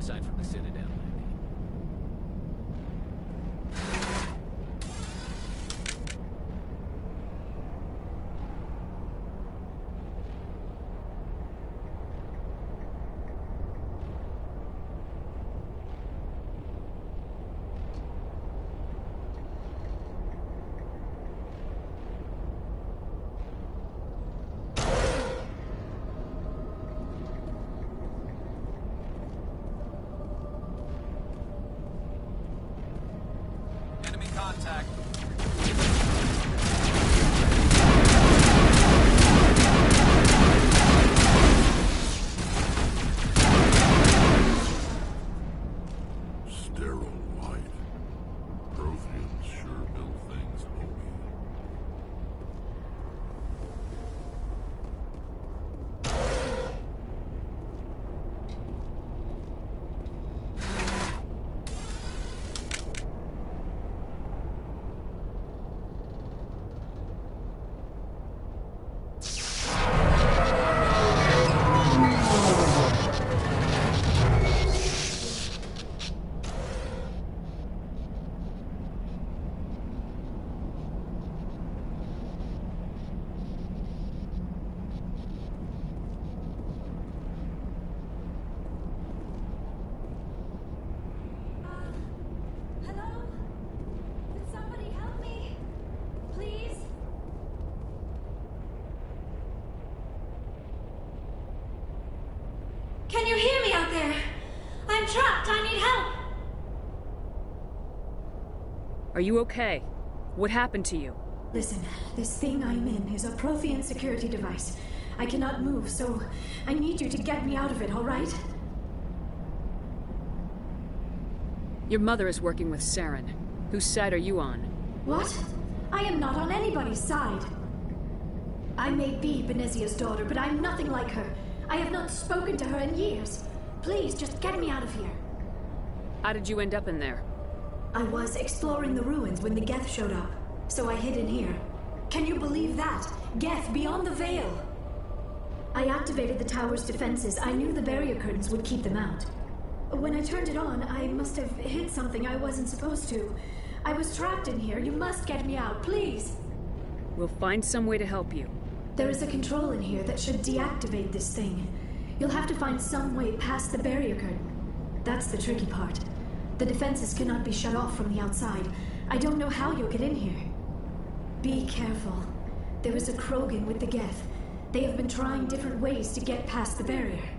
Aside from the Citadel, I mean. Contact. Sterile white. Protheans sure build things, homie. Can you hear me out there? I'm trapped. I need help. Are you okay? What happened to you? Listen, this thing I'm in is a Prothean security device. I cannot move, so I need you to get me out of it, all right? Your mother is working with Saren. Whose side are you on? What? I am not on anybody's side. I may be Benezia's daughter, but I'm nothing like her. I have not spoken to her in years. Please, just get me out of here. How did you end up in there? I was exploring the ruins when the Geth showed up, so I hid in here. Can you believe that? Geth beyond the veil! I activated the tower's defenses. I knew the barrier curtains would keep them out. When I turned it on, I must have hit something I wasn't supposed to. I was trapped in here. You must get me out, please! We'll find some way to help you. There is a control in here that should deactivate this thing. You'll have to find some way past the barrier curtain. That's the tricky part. The defenses cannot be shut off from the outside. I don't know how you'll get in here. Be careful. There is a Krogan with the Geth. They have been trying different ways to get past the barrier.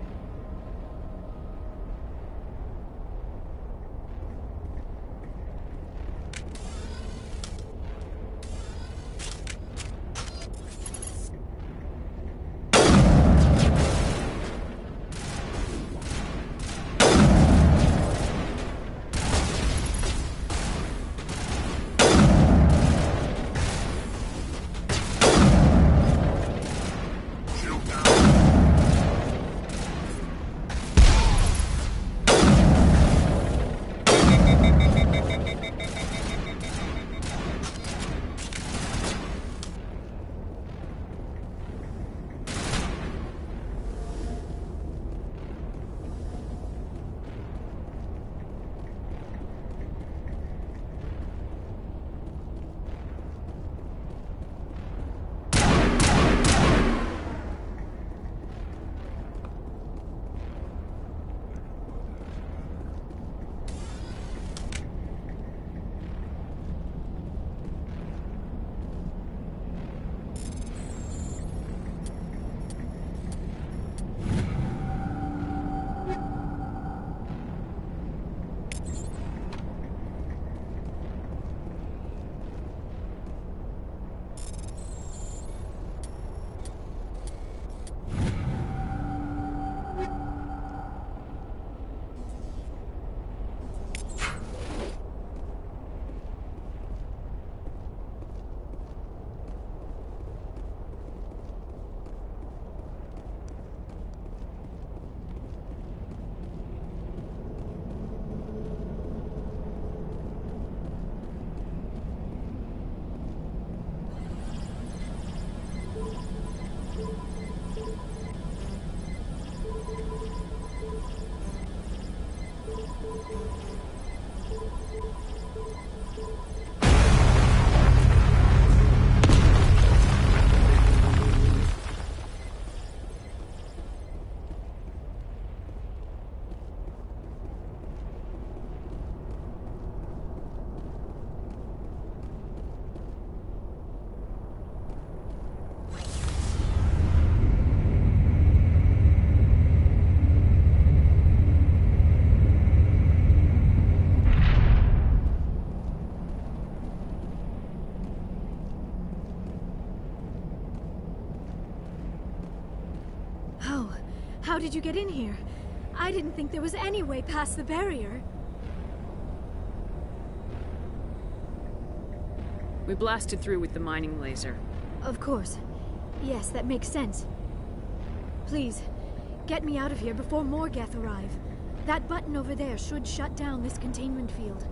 How did you get in here? I didn't think there was any way past the barrier. We blasted through with the mining laser. Of course. Yes, that makes sense. Please, get me out of here before more Geth arrive. That button over there should shut down this containment field.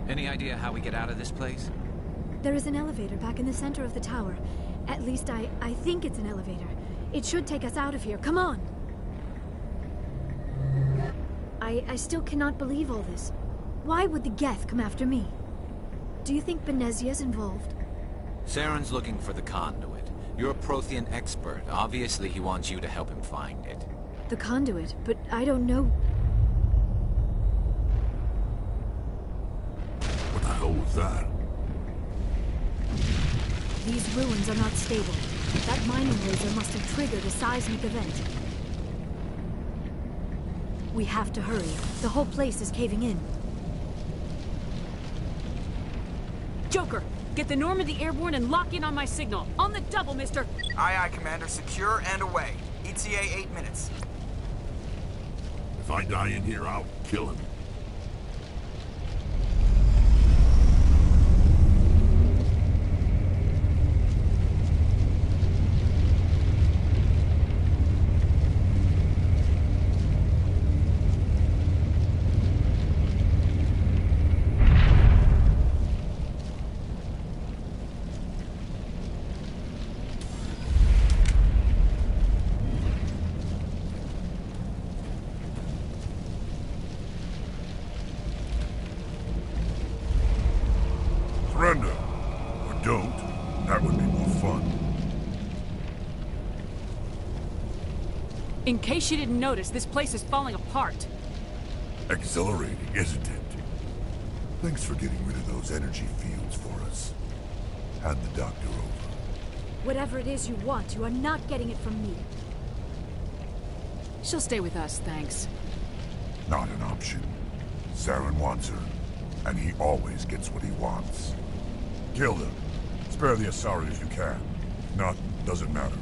Any idea how we get out of this place? There is an elevator back in the center of the tower. At least I think it's an elevator. It should take us out of here. Come on! I still cannot believe all this. Why would the Geth come after me? Do you think Benezia's involved? Saren's looking for the conduit. You're a Prothean expert. Obviously, he wants you to help him find it. The conduit? But I don't know... What the hell was that? These ruins are not stable. That mining laser must have triggered a seismic event. We have to hurry. The whole place is caving in. Joker, get the Normandy airborne and lock in on my signal. On the double, mister! Aye, aye, Commander. Secure and away. ETA 8 minutes. If I die in here, I'll kill him. Surrender. Or don't. That would be more fun. In case you didn't notice, this place is falling apart. Exhilarating, isn't it? Thanks for getting rid of those energy fields for us. Hand the doctor over. Whatever it is you want, you are not getting it from me. She'll stay with us, thanks. Not an option. Saren wants her, and he always gets what he wants. Kill them. Spare the Asari if you can. If not, doesn't matter.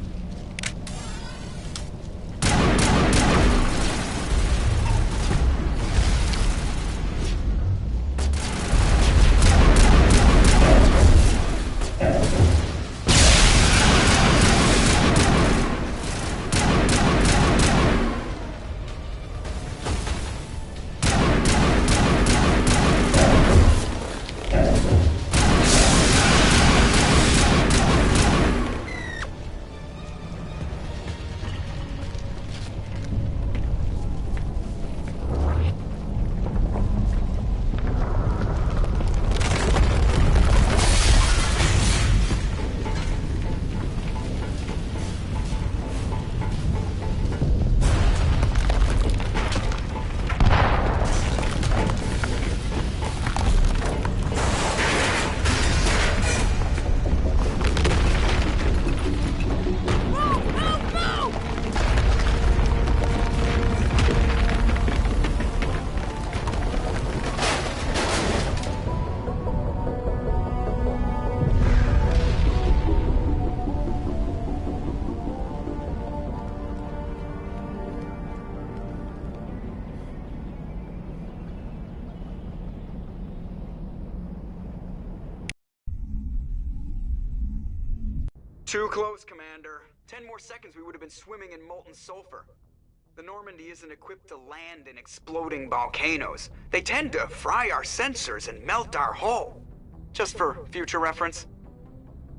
Too close, Commander. 10 more seconds we would have been swimming in molten sulfur. The Normandy isn't equipped to land in exploding volcanoes. They tend to fry our sensors and melt our hull. Just for future reference.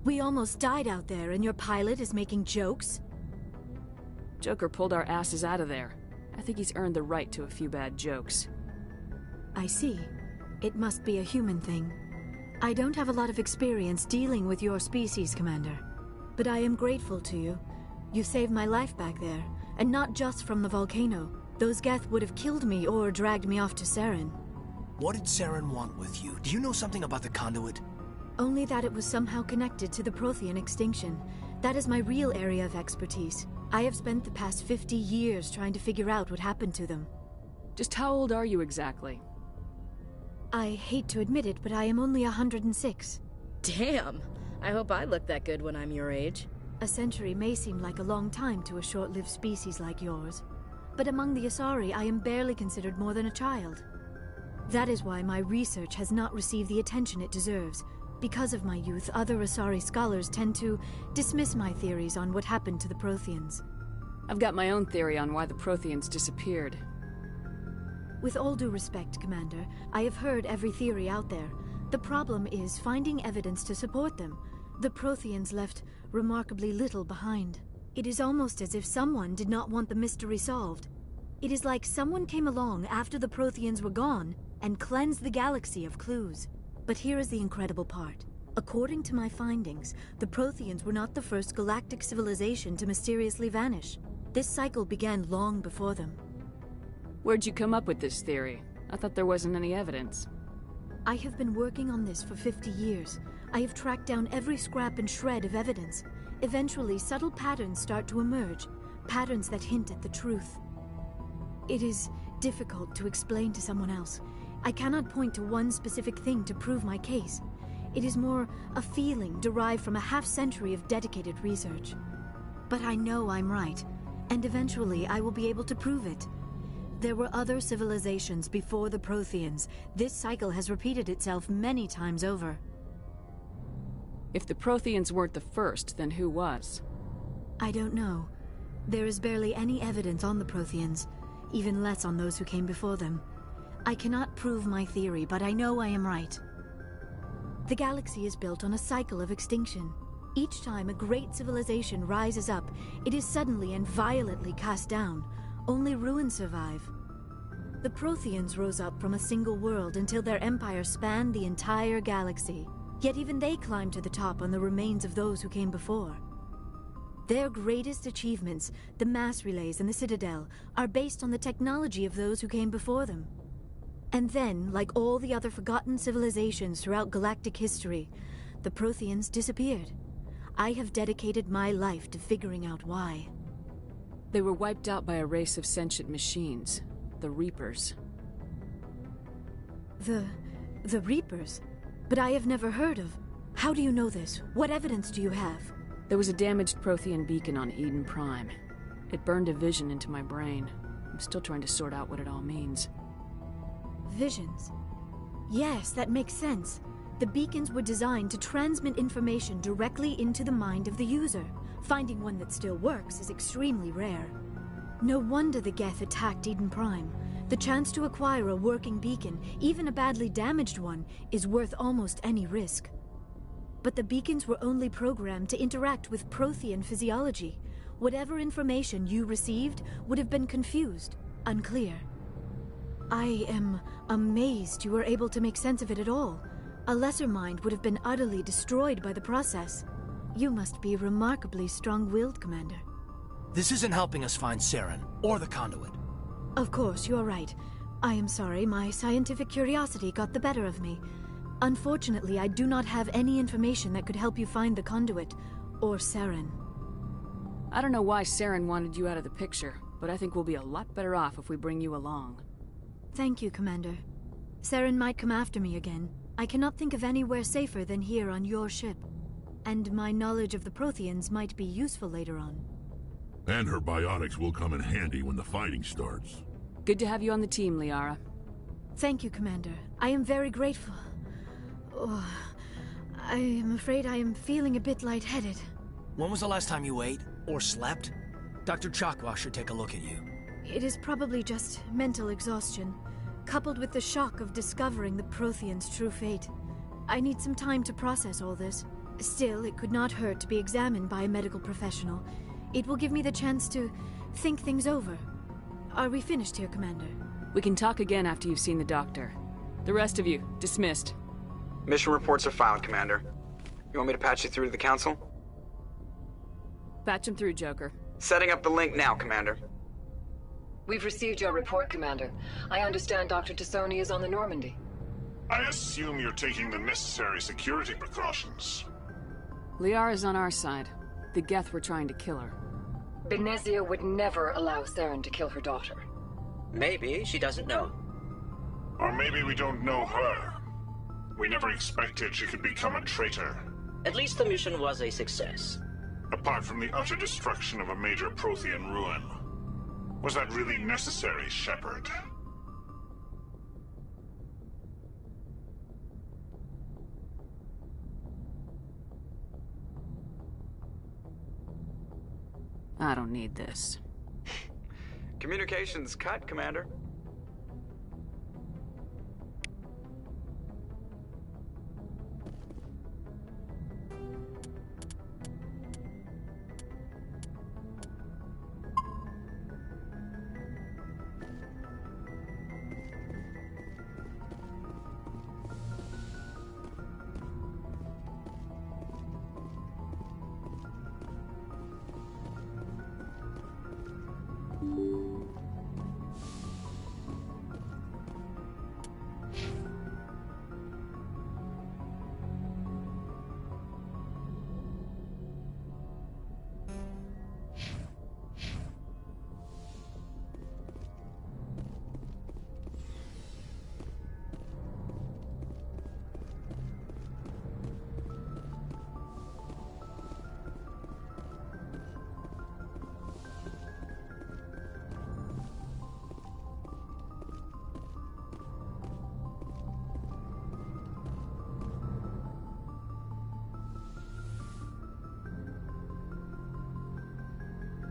We almost died out there, and your pilot is making jokes? Joker pulled our asses out of there. I think he's earned the right to a few bad jokes. I see. It must be a human thing. I don't have a lot of experience dealing with your species, Commander. But I am grateful to you. You saved my life back there, and not just from the volcano. Those Geth would have killed me or dragged me off to Saren. What did Saren want with you? Do you know something about the conduit? Only that it was somehow connected to the Prothean extinction. That is my real area of expertise. I have spent the past 50 years trying to figure out what happened to them. Just how old are you exactly? I hate to admit it, but I am only 106. Damn! I hope I look that good when I'm your age. A century may seem like a long time to a short-lived species like yours. But among the Asari, I am barely considered more than a child. That is why my research has not received the attention it deserves. Because of my youth, other Asari scholars tend to dismiss my theories on what happened to the Protheans. I've got my own theory on why the Protheans disappeared. With all due respect, Commander, I have heard every theory out there. The problem is finding evidence to support them. The Protheans left remarkably little behind. It is almost as if someone did not want the mystery solved. It is like someone came along after the Protheans were gone and cleansed the galaxy of clues. But here is the incredible part. According to my findings, the Protheans were not the first galactic civilization to mysteriously vanish. This cycle began long before them. Where'd you come up with this theory? I thought there wasn't any evidence. I have been working on this for 50 years. I have tracked down every scrap and shred of evidence. Eventually, subtle patterns start to emerge, patterns that hint at the truth. It is difficult to explain to someone else. I cannot point to one specific thing to prove my case. It is more a feeling derived from a half-century of dedicated research. But I know I'm right, and eventually I will be able to prove it. There were other civilizations before the Protheans. This cycle has repeated itself many times over. If the Protheans weren't the first, then who was? I don't know. There is barely any evidence on the Protheans, even less on those who came before them. I cannot prove my theory, but I know I am right. The galaxy is built on a cycle of extinction. Each time a great civilization rises up, it is suddenly and violently cast down. Only ruins survive. The Protheans rose up from a single world until their empire spanned the entire galaxy. Yet even they climbed to the top on the remains of those who came before. Their greatest achievements, the mass relays and the Citadel, are based on the technology of those who came before them. And then, like all the other forgotten civilizations throughout galactic history, the Protheans disappeared. I have dedicated my life to figuring out why. They were wiped out by a race of sentient machines, the Reapers. The Reapers? But I have never heard of. How do you know this? What evidence do you have? There was a damaged Prothean beacon on Eden Prime. It burned a vision into my brain. I'm still trying to sort out what it all means. Visions. Yes, that makes sense. The beacons were designed to transmit information directly into the mind of the user. Finding one that still works is extremely rare. No wonder the Geth attacked Eden Prime. The chance to acquire a working beacon, even a badly damaged one, is worth almost any risk. But the beacons were only programmed to interact with Prothean physiology. Whatever information you received would have been confused, unclear. I am amazed you were able to make sense of it at all. A lesser mind would have been utterly destroyed by the process. You must be remarkably strong-willed, Commander. This isn't helping us find Saren, or the conduit. Of course, you are right. I am sorry, my scientific curiosity got the better of me. Unfortunately, I do not have any information that could help you find the conduit, or Saren. I don't know why Saren wanted you out of the picture, but I think we'll be a lot better off if we bring you along. Thank you, Commander. Saren might come after me again. I cannot think of anywhere safer than here on your ship. And my knowledge of the Protheans might be useful later on. And her biotics will come in handy when the fighting starts. Good to have you on the team, Liara. Thank you, Commander. I am very grateful. Oh, I am afraid I am feeling a bit lightheaded. When was the last time you ate, or slept? Dr. Chakwa should take a look at you. It is probably just mental exhaustion, coupled with the shock of discovering the Prothean's true fate. I need some time to process all this. Still, it could not hurt to be examined by a medical professional. It will give me the chance to think things over. Are we finished here, Commander? We can talk again after you've seen the doctor. The rest of you, dismissed. Mission reports are filed, Commander. You want me to patch you through to the Council? Patch him through, Joker. Setting up the link now, Commander. We've received your report, Commander. I understand Dr. T'Soni is on the Normandy. I assume you're taking the necessary security precautions. Liara's on our side. The Geth were trying to kill her. Benezia would never allow Saren to kill her daughter. Maybe she doesn't know. Or maybe we don't know her. We never expected she could become a traitor. At least the mission was a success. Apart from the utter destruction of a major Prothean ruin. Was that really necessary, Shepherd? I don't need this. Communications cut, Commander.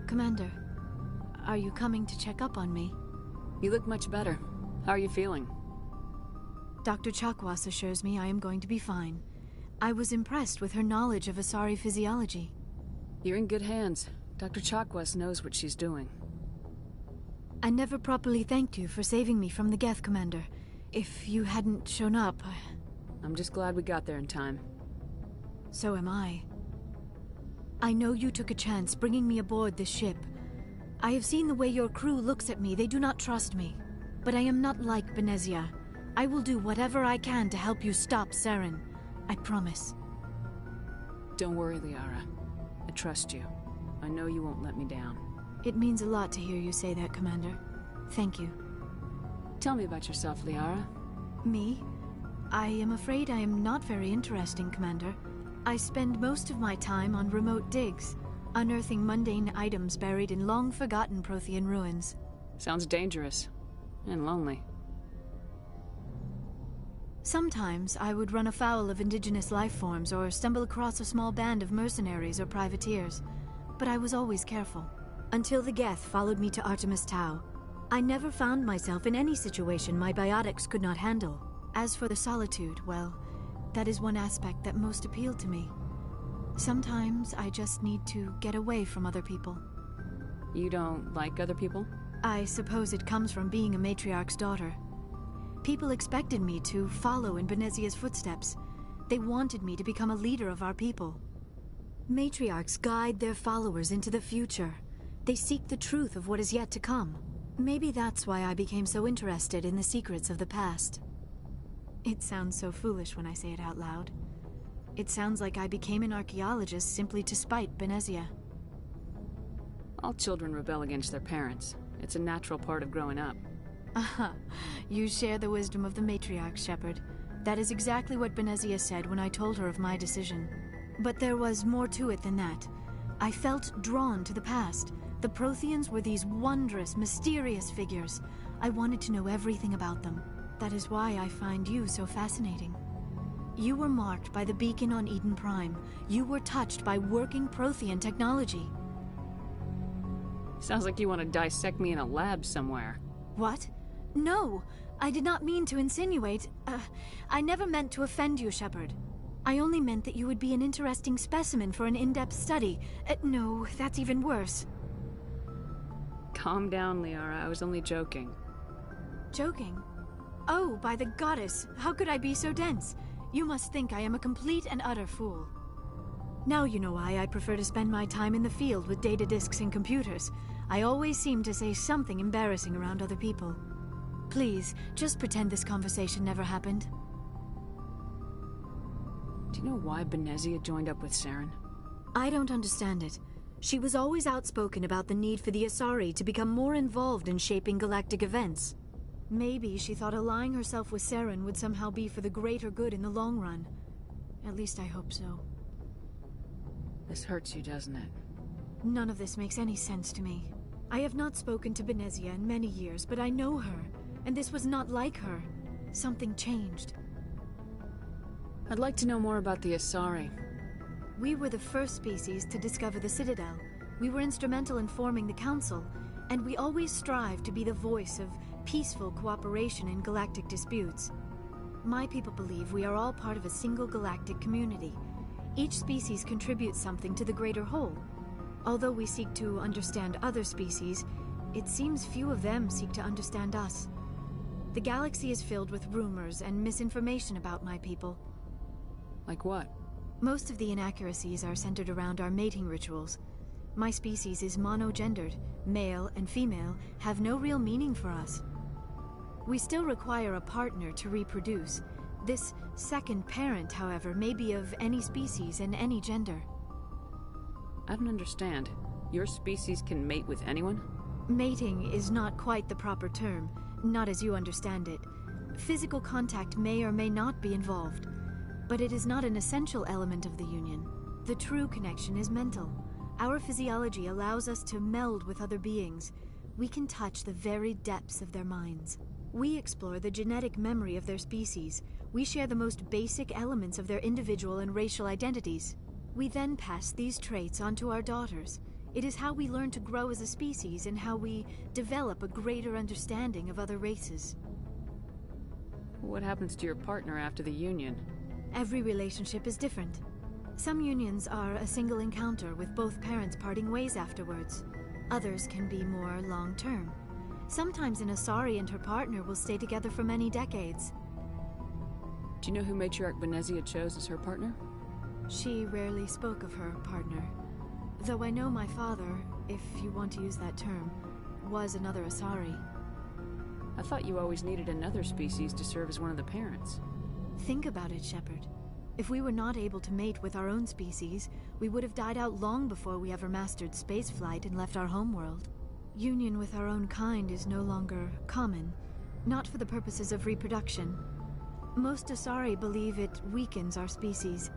Commander, are you coming to check up on me? You look much better. How are you feeling? Dr. Chakwas assures me I am going to be fine. I was impressed with her knowledge of Asari physiology. You're in good hands. Dr. Chakwas knows what she's doing. I never properly thanked you for saving me from the Geth, Commander. If you hadn't shown up, I'm just glad we got there in time. So am I. I know you took a chance bringing me aboard this ship. I have seen the way your crew looks at me. They do not trust me. But I am not like Benezia. I will do whatever I can to help you stop Saren. I promise. Don't worry, Liara. I trust you. I know you won't let me down. It means a lot to hear you say that, Commander. Thank you. Tell me about yourself, Liara. Me? I am afraid I am not very interesting, Commander. I spend most of my time on remote digs, unearthing mundane items buried in long-forgotten Prothean ruins. Sounds dangerous. And lonely. Sometimes I would run afoul of indigenous life forms or stumble across a small band of mercenaries or privateers, but I was always careful. Until the Geth followed me to Artemis Tau. I never found myself in any situation my biotics could not handle. As for the solitude, well, that is one aspect that most appealed to me. Sometimes I just need to get away from other people. You don't like other people? I suppose it comes from being a matriarch's daughter. People expected me to follow in Benezia's footsteps. They wanted me to become a leader of our people. Matriarchs guide their followers into the future. They seek the truth of what is yet to come. Maybe that's why I became so interested in the secrets of the past. It sounds so foolish when I say it out loud. It sounds like I became an archaeologist simply to spite Benezia. All children rebel against their parents. It's a natural part of growing up. Aha, you share the wisdom of the matriarch, Shepherd. That is exactly what Benezia said when I told her of my decision. But there was more to it than that. I felt drawn to the past. The Protheans were these wondrous, mysterious figures. I wanted to know everything about them. That is why I find you so fascinating. You were marked by the beacon on Eden Prime. You were touched by working Prothean technology. Sounds like you want to dissect me in a lab somewhere. What? No, I did not mean to insinuate. I never meant to offend you, Shepherd. I only meant that you would be an interesting specimen for an in-depth study. No, that's even worse. Calm down, Liara. I was only joking. Joking? Oh, by the goddess, how could I be so dense? You must think I am a complete and utter fool. Now you know why I prefer to spend my time in the field with data disks and computers. I always seem to say something embarrassing around other people. Please, just pretend this conversation never happened. Do you know why Benezia joined up with Saren? I don't understand it. She was always outspoken about the need for the Asari to become more involved in shaping galactic events. Maybe she thought allying herself with Saren would somehow be for the greater good in the long run. At least I hope so. This hurts you, doesn't it? None of this makes any sense to me. I have not spoken to Benezia in many years, but I know her, and this was not like her. Something changed. I'd like to know more about the Asari. We were the first species to discover the Citadel. We were instrumental in forming the Council, and we always strive to be the voice of peaceful cooperation in galactic disputes. My people believe we are all part of a single galactic community. Each species contributes something to the greater whole. Although we seek to understand other species, it seems few of them seek to understand us. The galaxy is filled with rumors and misinformation about my people. Like what? Most of the inaccuracies are centered around our mating rituals. My species is monogendered. Male and female have no real meaning for us. We still require a partner to reproduce. This second parent, however, may be of any species and any gender. I don't understand. Your species can mate with anyone? Mating is not quite the proper term, not as you understand it. Physical contact may or may not be involved, but it is not an essential element of the union. The true connection is mental. Our physiology allows us to meld with other beings. We can touch the very depths of their minds. We explore the genetic memory of their species. We share the most basic elements of their individual and racial identities. We then pass these traits on to our daughters. It is how we learn to grow as a species and how we develop a greater understanding of other races. What happens to your partner after the union? Every relationship is different. Some unions are a single encounter with both parents parting ways afterwards. Others can be more long-term. Sometimes an Asari and her partner will stay together for many decades. Do you know who Matriarch Benezia chose as her partner? She rarely spoke of her partner. Though I know my father, if you want to use that term, was another Asari. I thought you always needed another species to serve as one of the parents. Think about it, Shepherd. If we were not able to mate with our own species, we would have died out long before we ever mastered spaceflight and left our homeworld. Union with our own kind is no longer common, not for the purposes of reproduction. Most Asari believe it weakens our species.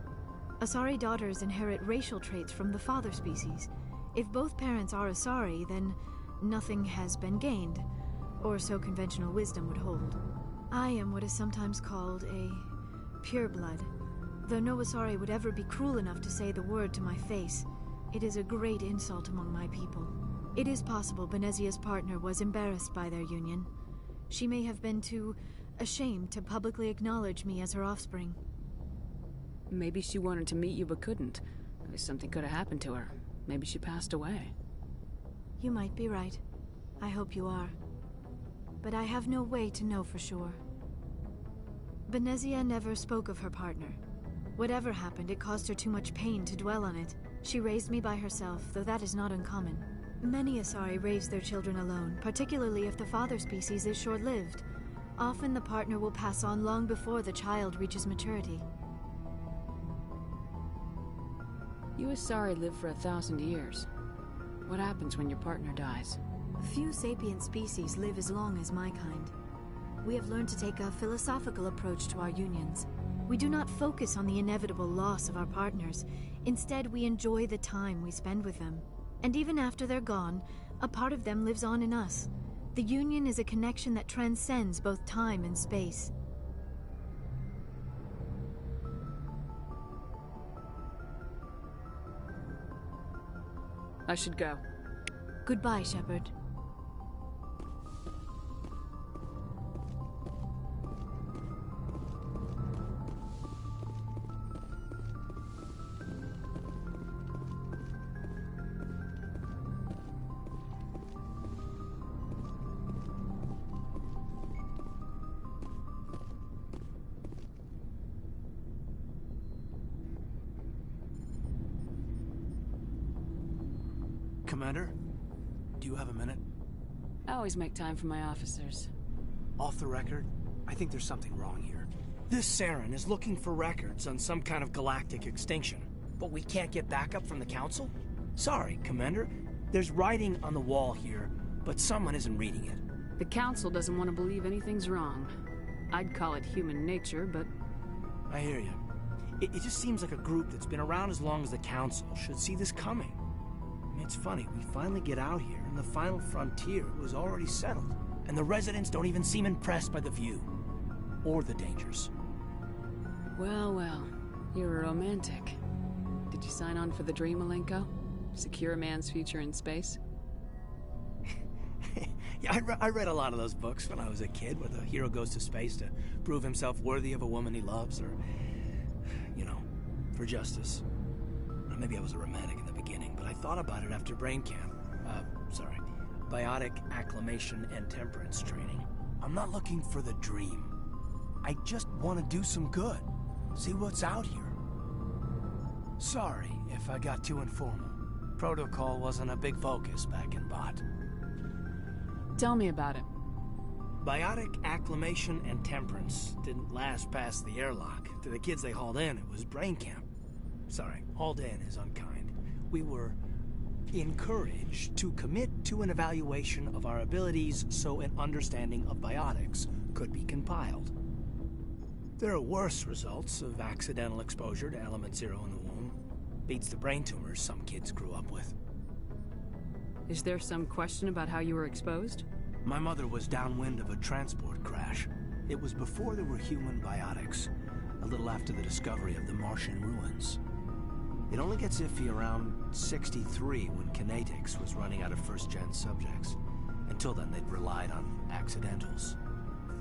Asari daughters inherit racial traits from the father species. If both parents are Asari, then nothing has been gained, or so conventional wisdom would hold. I am what is sometimes called a pureblood. Though no Asari would ever be cruel enough to say the word to my face, it is a great insult among my people. It is possible Benezia's partner was embarrassed by their union. She may have been too ashamed to publicly acknowledge me as her offspring. Maybe she wanted to meet you but couldn't. Something could have happened to her. Maybe she passed away. You might be right. I hope you are. But I have no way to know for sure. Benezia never spoke of her partner. Whatever happened, it caused her too much pain to dwell on it. She raised me by herself, though that is not uncommon. Many Asari raise their children alone, particularly if the father species is short-lived. Often the partner will pass on long before the child reaches maturity. You Asari live for 1,000 years. What happens when your partner dies? Few sapient species live as long as my kind. We have learned to take a philosophical approach to our unions. We do not focus on the inevitable loss of our partners. Instead, we enjoy the time we spend with them. And even after they're gone, a part of them lives on in us. The union is a connection that transcends both time and space. I should go. Goodbye, Shepherd. Commander, do you have a minute? I always make time for my officers. Off the record, I think there's something wrong here. This Saren is looking for records on some kind of galactic extinction, but we can't get backup from the Council? Sorry, Commander. There's writing on the wall here, but someone isn't reading it. The Council doesn't want to believe anything's wrong. I'd call it human nature, but... I hear you. It just seems like a group that's been around as long as the Council should see this coming. It's funny, we finally get out here, and the final frontier was already settled. And the residents don't even seem impressed by the view. Or the dangers. Well, well. You're a romantic. Did you sign on for the dream, Malenko? Secure a man's future in space? Yeah, I read a lot of those books when I was a kid, where the hero goes to space to prove himself worthy of a woman he loves, or... you know, for justice. Maybe I was a romantic in the beginning, but I thought about it after brain camp. Biotic acclimation and temperance training. I'm not looking for the dream. I just want to do some good. See what's out here. Sorry if I got too informal. Protocol wasn't a big focus back in Bot. Tell me about it. Biotic acclimation and temperance didn't last past the airlock. To the kids they hauled in, it was brain camp. Sorry, hauled in is unkind. We were encouraged to commit to an evaluation of our abilities so an understanding of biotics could be compiled. There are worse results of accidental exposure to Element Zero in the womb. Beats the brain tumors some kids grew up with. Is there some question about how you were exposed? My mother was downwind of a transport crash. It was before there were human biotics, a little after the discovery of the Martian ruins. It only gets iffy around 63 when Kinetics was running out of first-gen subjects. Until then, they'd relied on accidentals.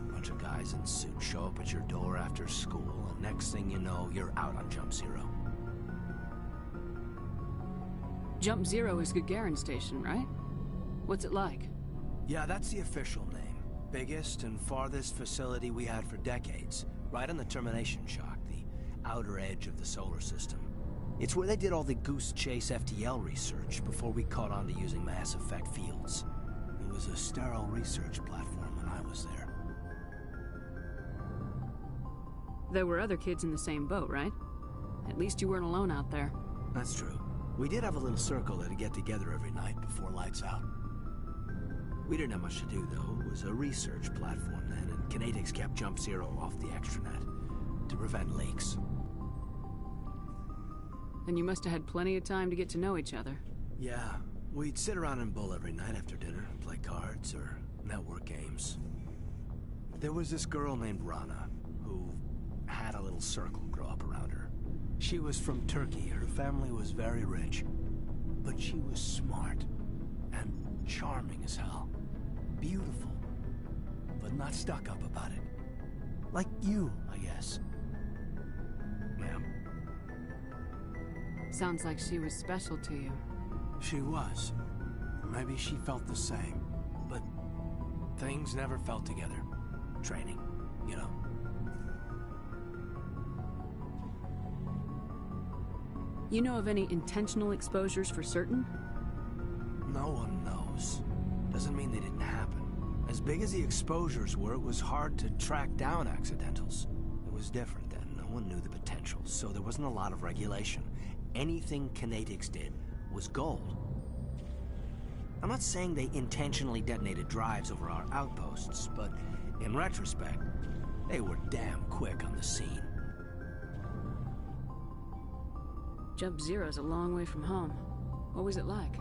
A bunch of guys in suits show up at your door after school, and next thing you know, you're out on Jump Zero. Jump Zero is Gagarin Station, right? What's it like? Yeah, that's the official name. Biggest and farthest facility we had for decades. Right on the termination shock, the outer edge of the solar system. It's where they did all the Goose Chase FTL research before we caught on to using mass effect fields. It was a sterile research platform when I was there. There were other kids in the same boat, right? At least you weren't alone out there. That's true. We did have a little circle that'd get together every night before lights out. We didn't have much to do, though. It was a research platform then, and Kinetics kept Jump Zero off the extranet to prevent leaks. And you must have had plenty of time to get to know each other. Yeah, we'd sit around and bull every night after dinner, play cards or network games. There was this girl named Rana, who had a little circle grow up around her. She was from Turkey. Her family was very rich. But she was smart and charming as hell. Beautiful, but not stuck up about it. Like you, I guess. Ma'am. Sounds like she was special to you. She was. Maybe she felt the same. But things never felt together. Training, you know. You know of any intentional exposures for certain? No one knows. Doesn't mean they didn't happen. As big as the exposures were, it was hard to track down accidentals. It was different then. No one knew the potential, so there wasn't a lot of regulation. Anything Kinetics did was gold. I'm not saying they intentionally detonated drives over our outposts, but in retrospect, they were damn quick on the scene. Jump Zero's a long way from home. What was it like?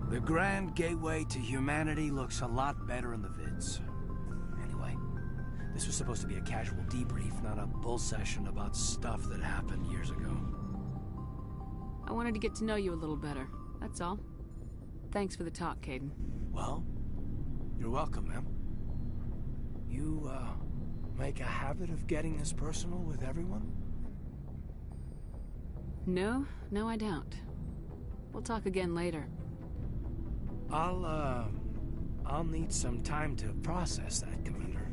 The grand gateway to humanity looks a lot better in the vids. Anyway, this was supposed to be a casual debrief, not a bull session about stuff that happened years ago. I wanted to get to know you a little better, that's all. Thanks for the talk, Caden. Well, you're welcome, ma'am. You, make a habit of getting this personal with everyone? No, I don't. We'll talk again later. I'll need some time to process that, Commander.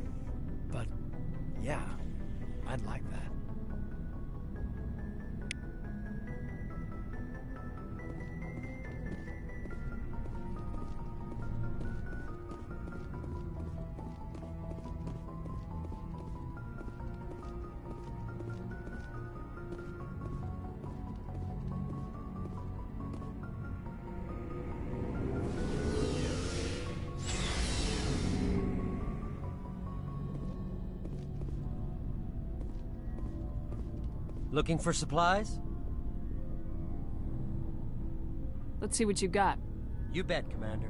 But, yeah, I'd like that. Looking for supplies? Let's see what you got. You bet, Commander.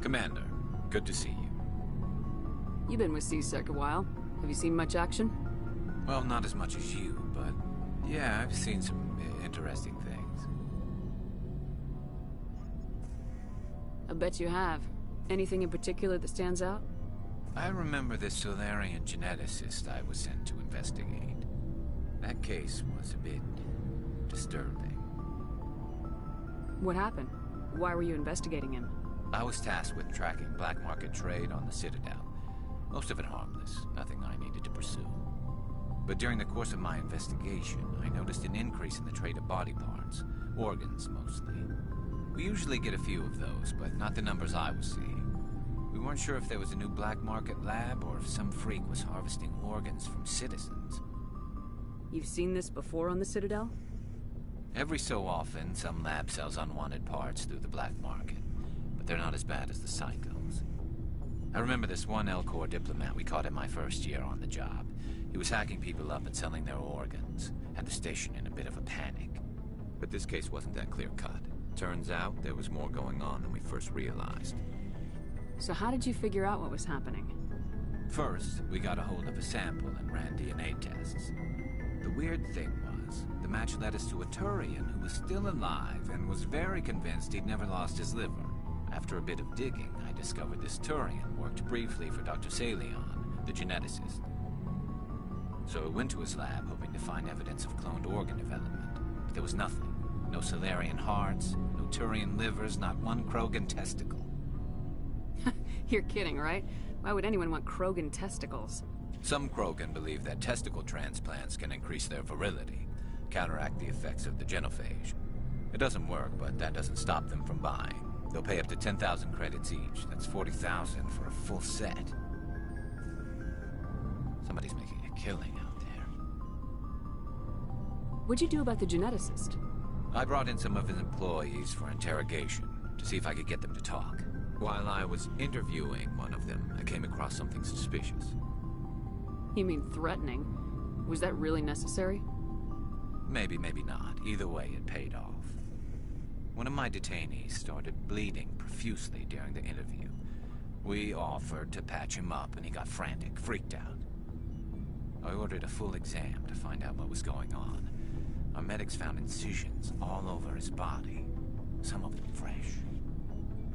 Commander, good to see you. You've been with C-Sec a while. Have you seen much action? Well, not as much as you, but yeah, I've seen some interesting things. I bet you have. Anything in particular that stands out? I remember this Solarian geneticist I was sent to investigate. That case was a bit disturbing. What happened? Why were you investigating him? I was tasked with tracking black market trade on the Citadel. Most of it harmless, nothing I needed to pursue. But during the course of my investigation, I noticed an increase in the trade of body parts, organs mostly. We usually get a few of those, but not the numbers I was seeing. We weren't sure if there was a new black market lab or if some freak was harvesting organs from citizens. You've seen this before on the Citadel? Every so often, some lab sells unwanted parts through the black market, but they're not as bad as the psychos. I remember this one Elcor diplomat we caught in my first year on the job. He was hacking people up and selling their organs, had the station in a bit of a panic. But this case wasn't that clear-cut. Turns out there was more going on than we first realized. So how did you figure out what was happening? First, we got a hold of a sample and ran DNA tests. The weird thing was, the match led us to a Turian who was still alive and was very convinced he'd never lost his liver. After a bit of digging, I discovered this Turian worked briefly for Dr. Salion, the geneticist. So I went to his lab hoping to find evidence of cloned organ development. But there was nothing. No Salarian hearts, no Turian livers, not one Krogan testicle. You're kidding, right? Why would anyone want Krogan testicles? Some Krogan believe that testicle transplants can increase their virility, counteract the effects of the genophage. It doesn't work, but that doesn't stop them from buying. They'll pay up to 10,000 credits each. That's 40,000 for a full set. Somebody's making a killing out there. What'd you do about the geneticist? I brought in some of his employees for interrogation, to see if I could get them to talk. While I was interviewing one of them, I came across something suspicious. You mean threatening? Was that really necessary? Maybe, maybe not. Either way, it paid off. One of my detainees started bleeding profusely during the interview. We offered to patch him up, and he got frantic, freaked out. I ordered a full exam to find out what was going on. Our medics found incisions all over his body, some of them fresh.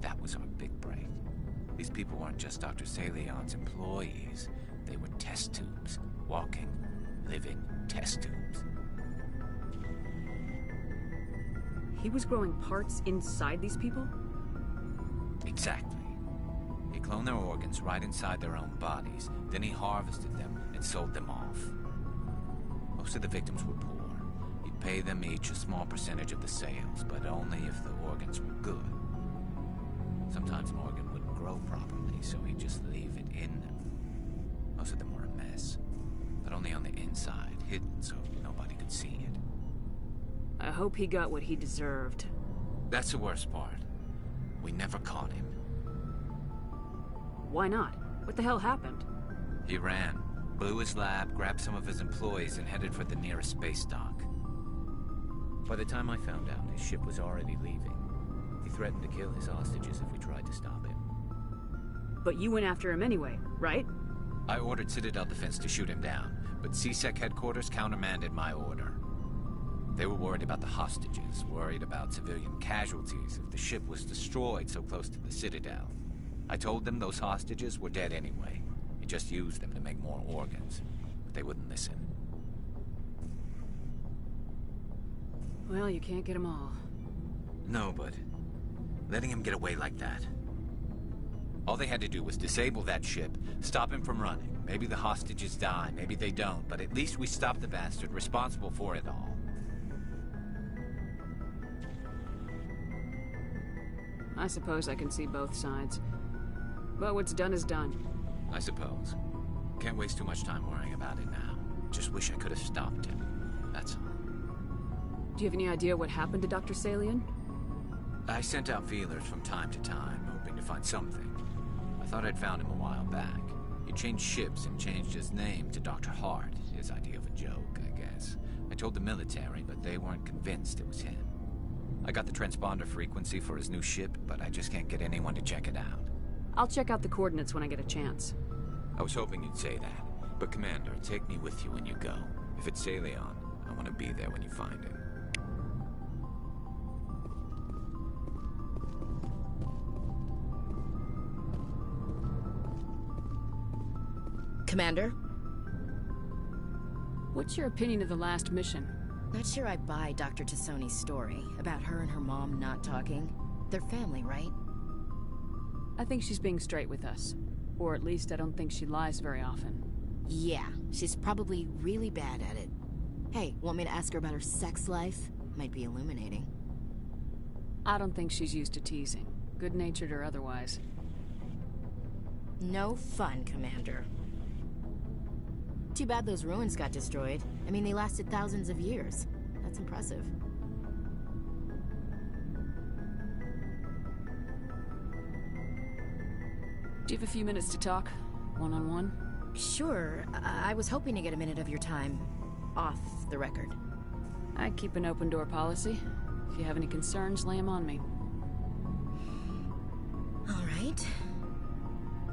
That was our big break. These people weren't just Dr. Salion's employees. They were test tubes. Walking, living test tubes. He was growing parts inside these people? Exactly. He cloned their organs right inside their own bodies. Then he harvested them and sold them off. Most of the victims were poor. He'd pay them each a small percentage of the sales, but only if the organs were good. Sometimes an organ wouldn't grow properly, so he'd just leave it in them. Most of them were a mess, but only on the inside, hidden so nobody could see it. I hope he got what he deserved. That's the worst part. We never caught him. Why not? What the hell happened? He ran, blew his lab, grabbed some of his employees, and headed for the nearest space dock. By the time I found out, his ship was already leaving. He threatened to kill his hostages if we tried to stop him. But you went after him anyway, right? I ordered Citadel Defense to shoot him down, but CSEC headquarters countermanded my order. They were worried about the hostages, worried about civilian casualties if the ship was destroyed so close to the Citadel. I told them those hostages were dead anyway. He just used them to make more organs. But they wouldn't listen. Well, you can't get them all. No, but letting him get away like that. All they had to do was disable that ship, stop him from running. Maybe the hostages die, maybe they don't, but at least we stopped the bastard responsible for it all. I suppose I can see both sides. But what's done is done. I suppose. Can't waste too much time worrying about it now. Just wish I could have stopped him. That's all. Do you have any idea what happened to Dr. Salion? I sent out feelers from time to time, hoping to find something. I thought I'd found him a while back. He changed ships and changed his name to Dr. Hart, his idea of a joke, I guess. I told the military, but they weren't convinced it was him. I got the transponder frequency for his new ship, but I just can't get anyone to check it out. I'll check out the coordinates when I get a chance. I was hoping you'd say that. But Commander, take me with you when you go. If it's Salion, I want to be there when you find him. Commander? What's your opinion of the last mission? Not sure I buy Dr. T'Soni's story about her and her mom not talking. They're family, right? I think she's being straight with us. Or at least I don't think she lies very often. Yeah, she's probably really bad at it. Hey, want me to ask her about her sex life? Might be illuminating. I don't think she's used to teasing, good-natured or otherwise. No fun, Commander. Too bad those ruins got destroyed. I mean, they lasted thousands of years. That's impressive. Do you have a few minutes to talk? One-on-one? Sure. I was hoping to get a minute of your time. Off the record. I keep an open-door policy. If you have any concerns, lay them on me. All right.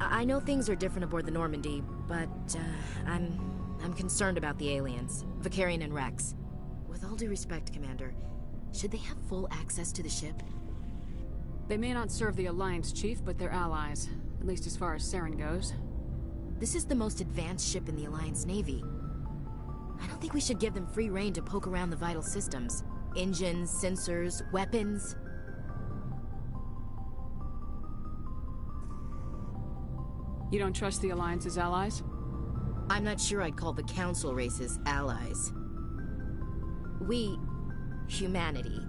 I know things are different aboard the Normandy, but, I'm concerned about the aliens, Vicarian and Rex. With all due respect, Commander, should they have full access to the ship? They may not serve the Alliance, Chief, but they're allies. At least as far as Saren goes. This is the most advanced ship in the Alliance Navy. I don't think we should give them free rein to poke around the vital systems. Engines, sensors, weapons. You don't trust the Alliance's allies? I'm not sure I'd call the Council races allies. We, humanity,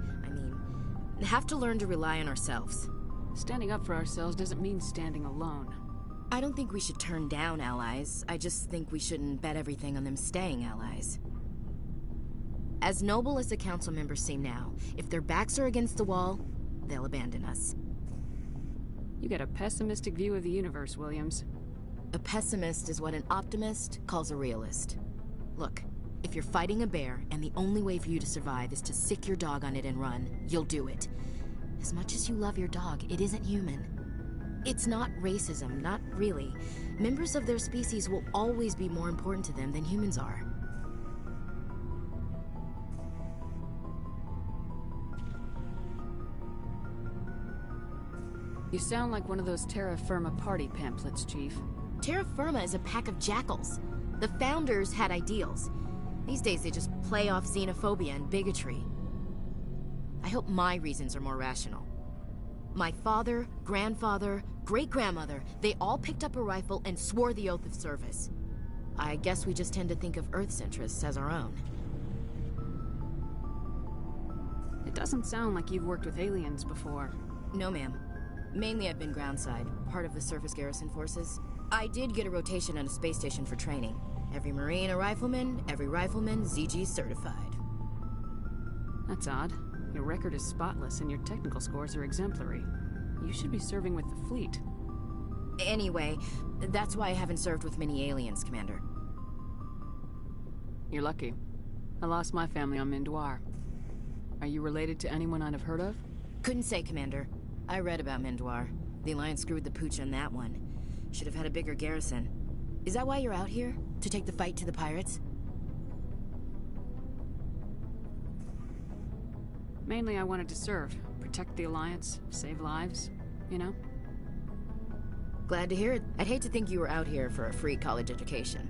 have to learn to rely on ourselves. Standing up for ourselves doesn't mean standing alone. I don't think we should turn down allies. I just think we shouldn't bet everything on them staying allies. As noble as the Council members seem now, if their backs are against the wall, they'll abandon us. You get a pessimistic view of the universe, Williams. A pessimist is what an optimist calls a realist. Look, if you're fighting a bear and the only way for you to survive is to sick your dog on it and run, you'll do it. As much as you love your dog, it isn't human. It's not racism, not really. Members of their species will always be more important to them than humans are. You sound like one of those Terra Firma party pamphlets, Chief. Terra Firma is a pack of jackals. The founders had ideals. These days they just play off xenophobia and bigotry. I hope my reasons are more rational. My father, grandfather, great-grandmother, they all picked up a rifle and swore the oath of service. I guess we just tend to think of Earth's interests as our own. It doesn't sound like you've worked with aliens before. No, ma'am. Mainly I've been groundside, part of the surface garrison forces. I did get a rotation on a space station for training. Every Marine a rifleman, every rifleman ZG certified. That's odd. Your record is spotless and your technical scores are exemplary. You should be serving with the fleet. Anyway, that's why I haven't served with many aliens, Commander. You're lucky. I lost my family on Mindoir. Are you related to anyone I'd have heard of? Couldn't say, Commander. I read about Mindoir. The Alliance screwed the pooch on that one. Should have had a bigger garrison. Is that why you're out here? To take the fight to the pirates? Mainly I wanted to serve. Protect the Alliance, save lives, you know? Glad to hear it. I'd hate to think you were out here for a free college education.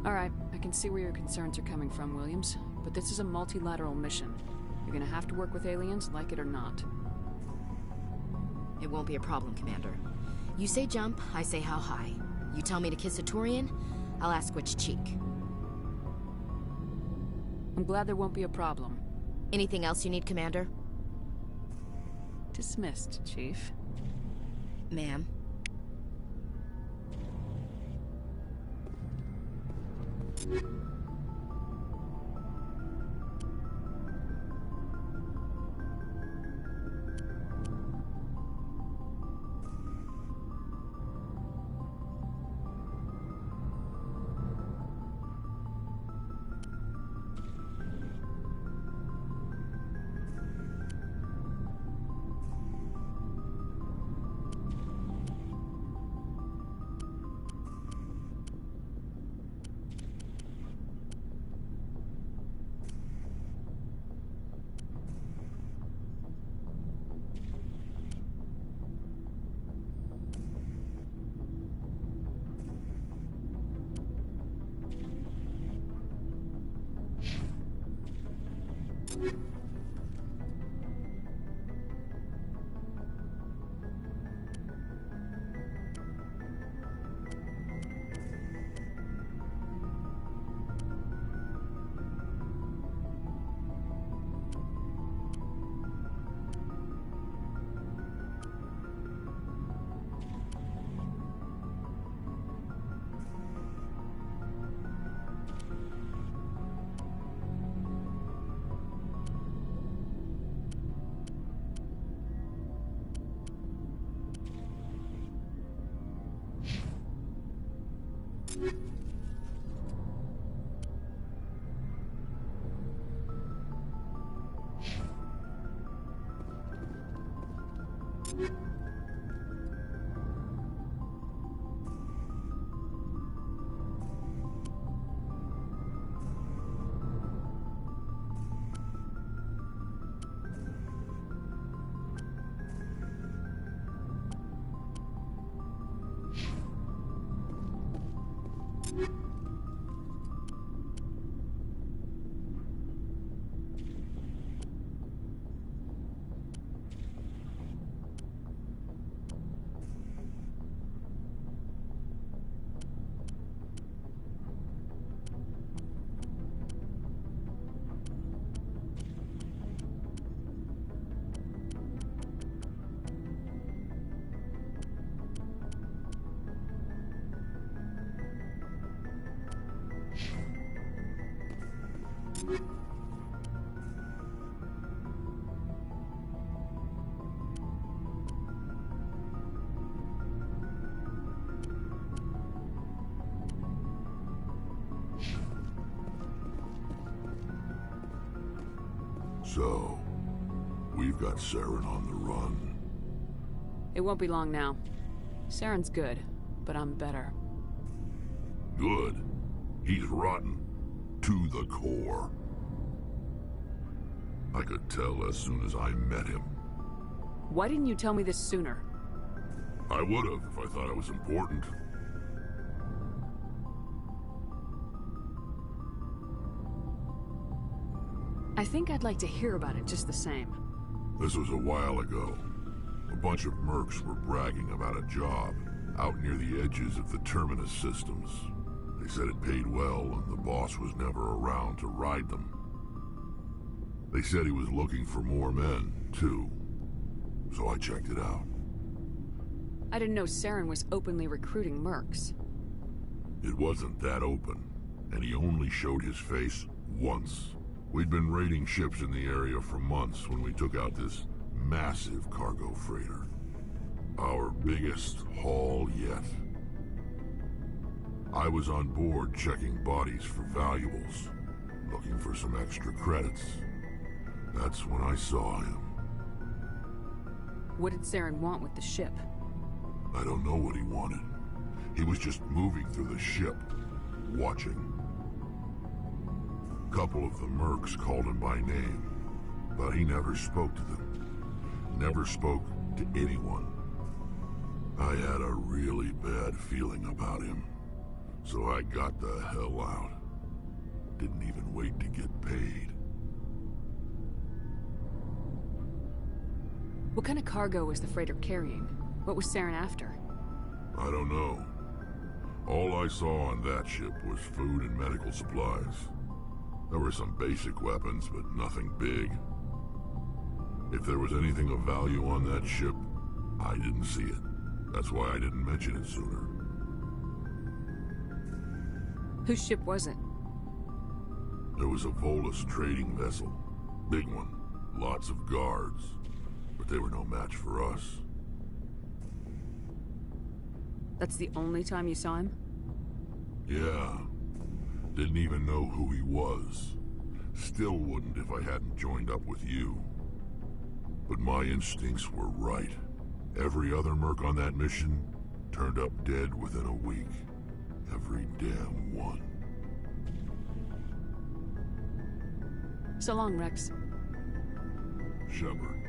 Alright, I can see where your concerns are coming from, Williams. But this is a multilateral mission. You're gonna have to work with aliens, like it or not. It won't be a problem, Commander. You say jump, I say how high. You tell me to kiss a Turian, I'll ask which cheek. I'm glad there won't be a problem. Anything else you need, Commander? Dismissed, Chief. Ma'am. So, we've got Saren on the run. It won't be long now. Saren's good, but I'm better. Good? He's rotten. To the core. I could tell as soon as I met him. Why didn't you tell me this sooner? I would have if I thought it was important. I think I'd like to hear about it just the same. This was a while ago. A bunch of mercs were bragging about a job out near the edges of the terminus systems. They said it paid well and the boss was never around to ride them. They said he was looking for more men, too. So I checked it out. I didn't know Saren was openly recruiting mercs. It wasn't that open, and he only showed his face once. We'd been raiding ships in the area for months when we took out this massive cargo freighter. Our biggest haul yet. I was on board checking bodies for valuables, looking for some extra credits. That's when I saw him. What did Saren want with the ship? I don't know what he wanted. He was just moving through the ship, watching. A couple of the mercs called him by name, but he never spoke to them. Never spoke to anyone. I had a really bad feeling about him, so I got the hell out. Didn't even wait to get paid. What kind of cargo was the freighter carrying? What was Saren after? I don't know. All I saw on that ship was food and medical supplies. There were some basic weapons, but nothing big. If there was anything of value on that ship, I didn't see it. That's why I didn't mention it sooner. Whose ship was it? There was a Volus trading vessel. Big one. Lots of guards. But they were no match for us. That's the only time you saw him? Yeah. Didn't even know who he was. Still wouldn't if I hadn't joined up with you. But my instincts were right. Every other merc on that mission turned up dead within a week. Every damn one. So long, Rex. Shepherd.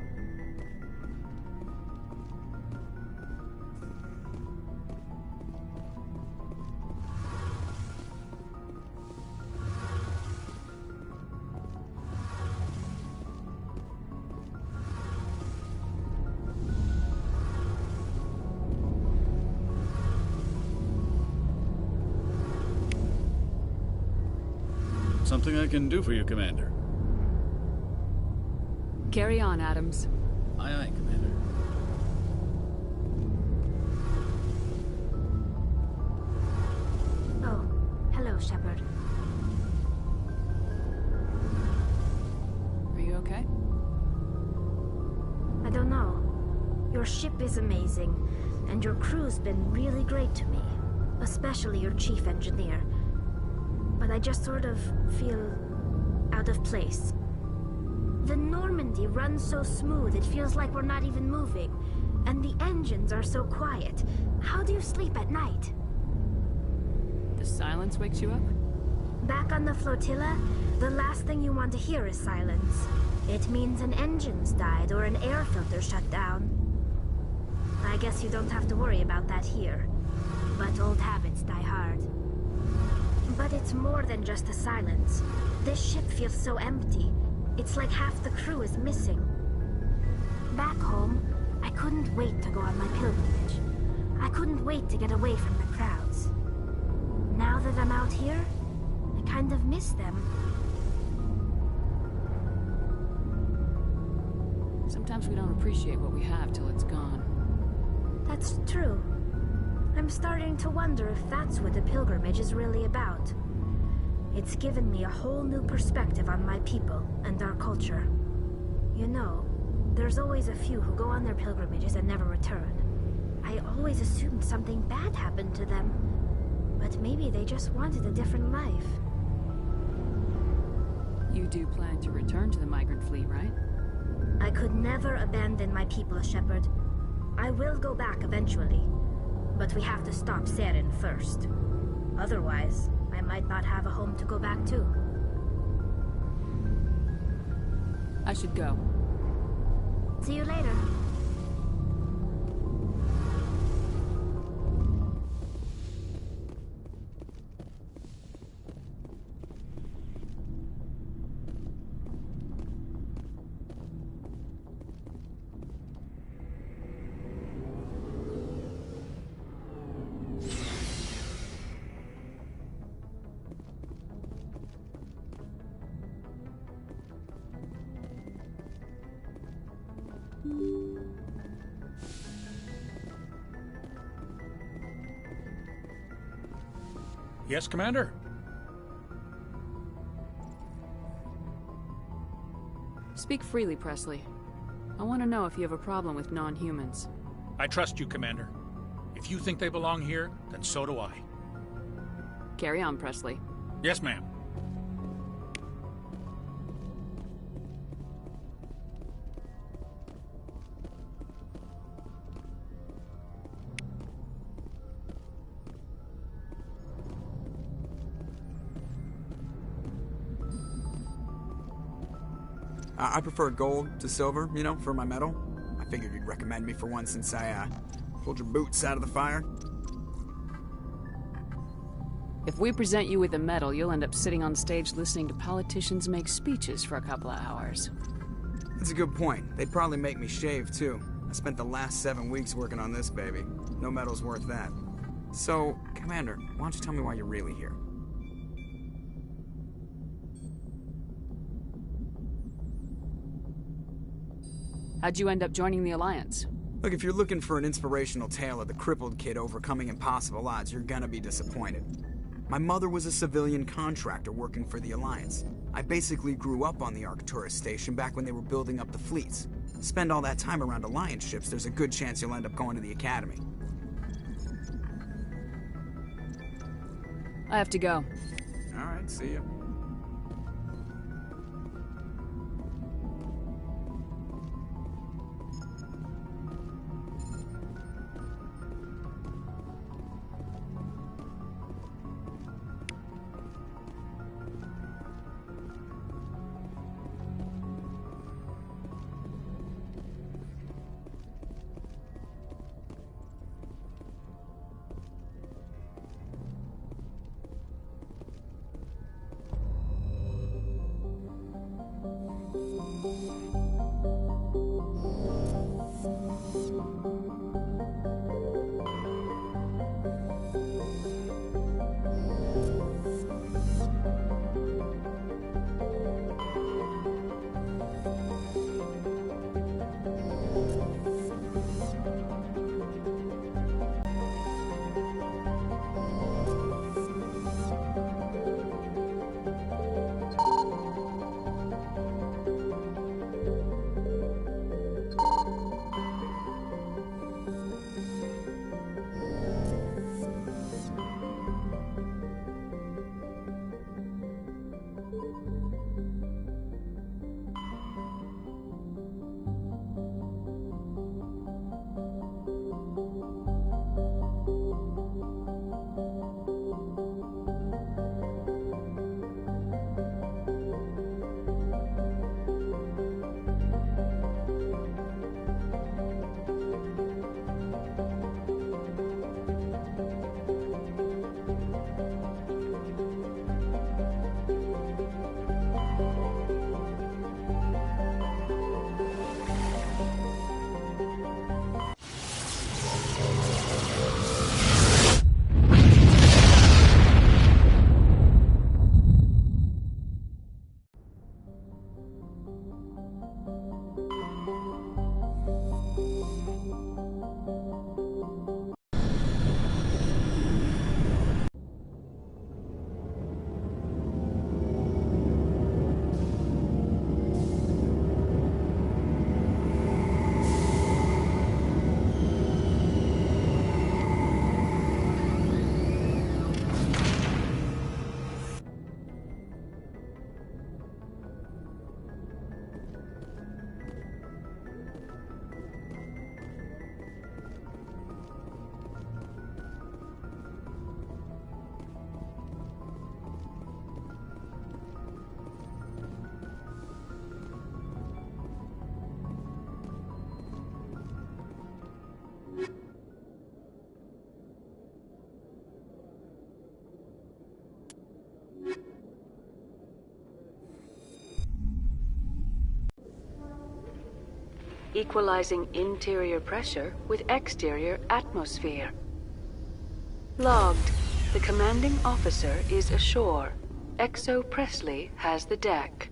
Something I can do for you, Commander. Carry on, Adams. Aye, aye, Commander. Oh, hello, Shepherd. Are you okay? I don't know. Your ship is amazing, and your crew's been really great to me. Especially your chief engineer. But I just sort of feel out of place. The Normandy runs so smooth, it feels like we're not even moving. And the engines are so quiet. How do you sleep at night? The silence wakes you up? Back on the flotilla, the last thing you want to hear is silence. It means an engine's died or an air filter shut down. I guess you don't have to worry about that here. But old habits die hard. But it's more than just the silence. This ship feels so empty. It's like half the crew is missing. Back home, I couldn't wait to go on my pilgrimage. I couldn't wait to get away from the crowds. Now that I'm out here, I kind of miss them. Sometimes we don't appreciate what we have till it's gone. That's true. I'm starting to wonder if that's what the pilgrimage is really about. It's given me a whole new perspective on my people and our culture. You know, there's always a few who go on their pilgrimages and never return. I always assumed something bad happened to them, but maybe they just wanted a different life. You do plan to return to the migrant fleet, right? I could never abandon my people, Shepherd. I will go back eventually, but we have to stop Saren first. Otherwise, I might not have a home to go back to. I should go. See you later. Yes, Commander? Speak freely, Presley. I want to know if you have a problem with non-humans. I trust you, Commander. If you think they belong here, then so do I. Carry on, Presley. Yes, ma'am. I prefer gold to silver, you know, for my metal. I figured you'd recommend me for one since I, pulled your boots out of the fire. If we present you with a medal, you'll end up sitting on stage listening to politicians make speeches for a couple of hours. That's a good point. They'd probably make me shave, too. I spent the last 7 weeks working on this baby. No medal's worth that. So, Commander, why don't you tell me why you're really here? How'd you end up joining the Alliance? Look, if you're looking for an inspirational tale of the crippled kid overcoming impossible odds, you're gonna be disappointed. My mother was a civilian contractor working for the Alliance. I basically grew up on the Ark tourist station back when they were building up the fleets. Spend all that time around Alliance ships, there's a good chance you'll end up going to the Academy. I have to go. Alright, see ya. equalizing interior pressure with exterior atmosphere. Logged. The commanding officer is ashore. Exo Presley has the deck.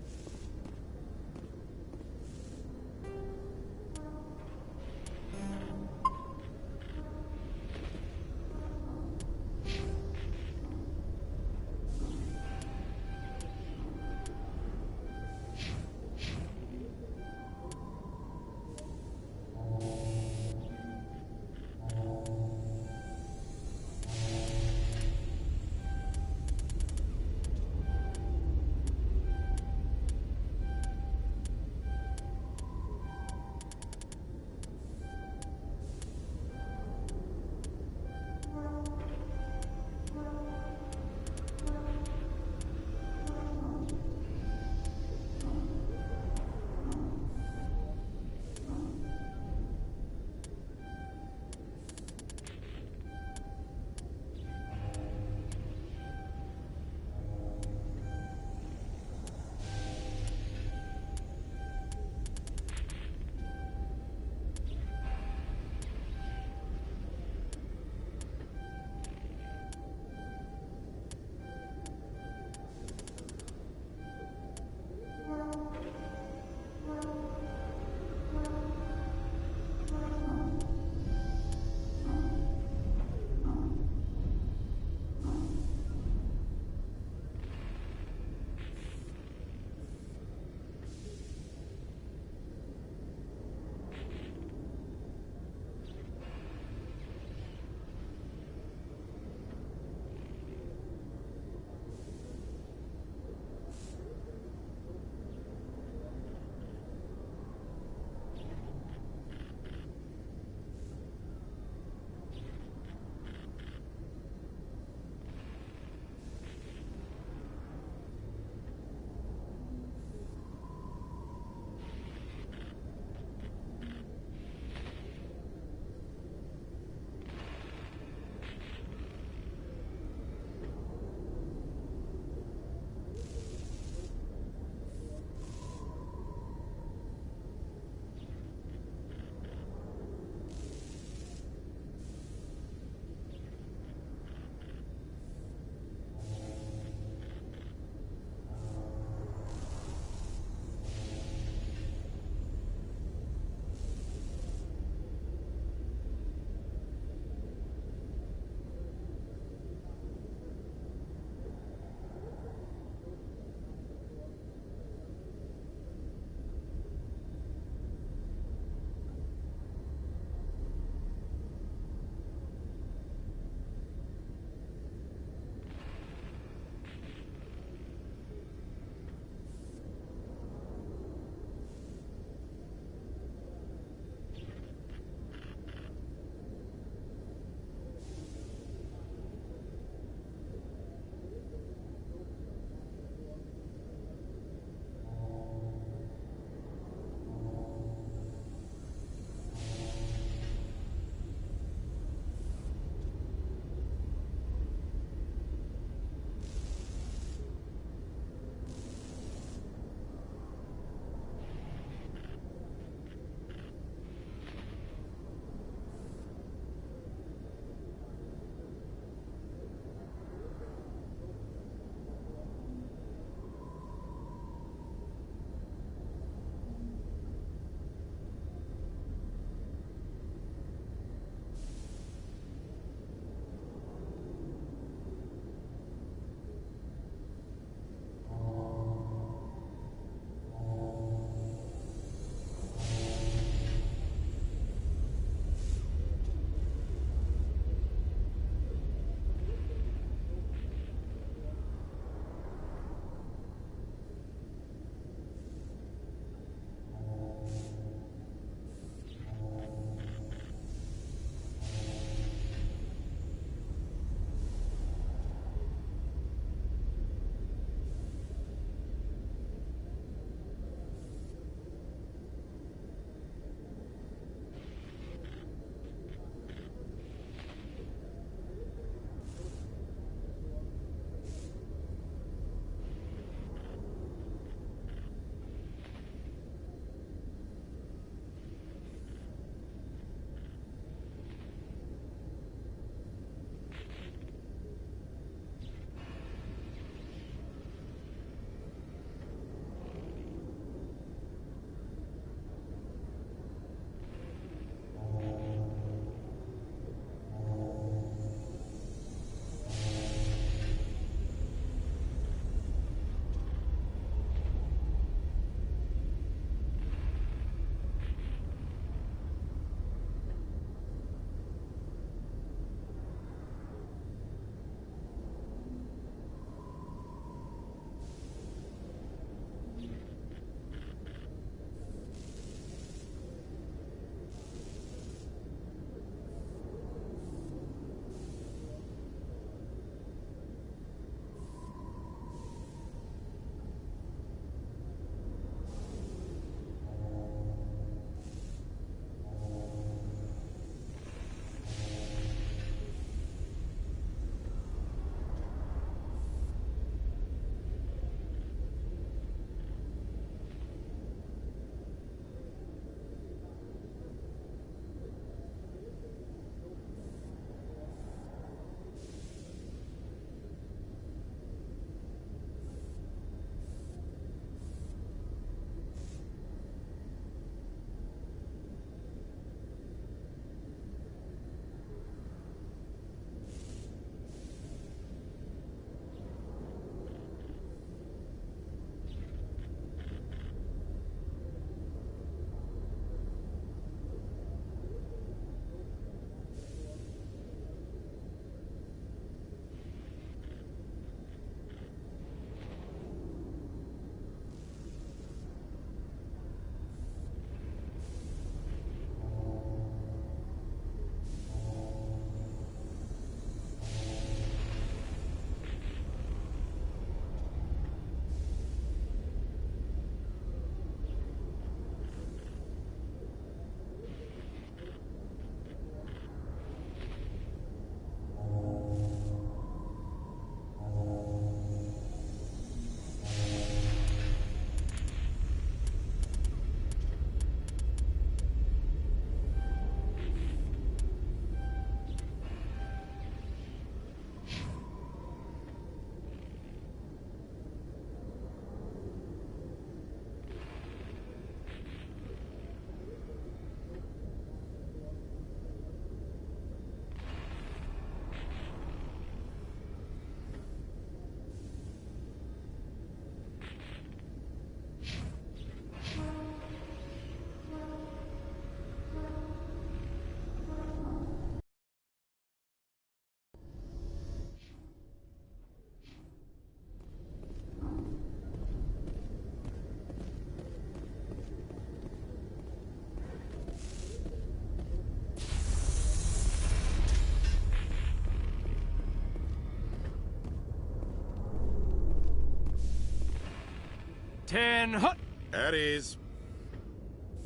10 hut! At ease.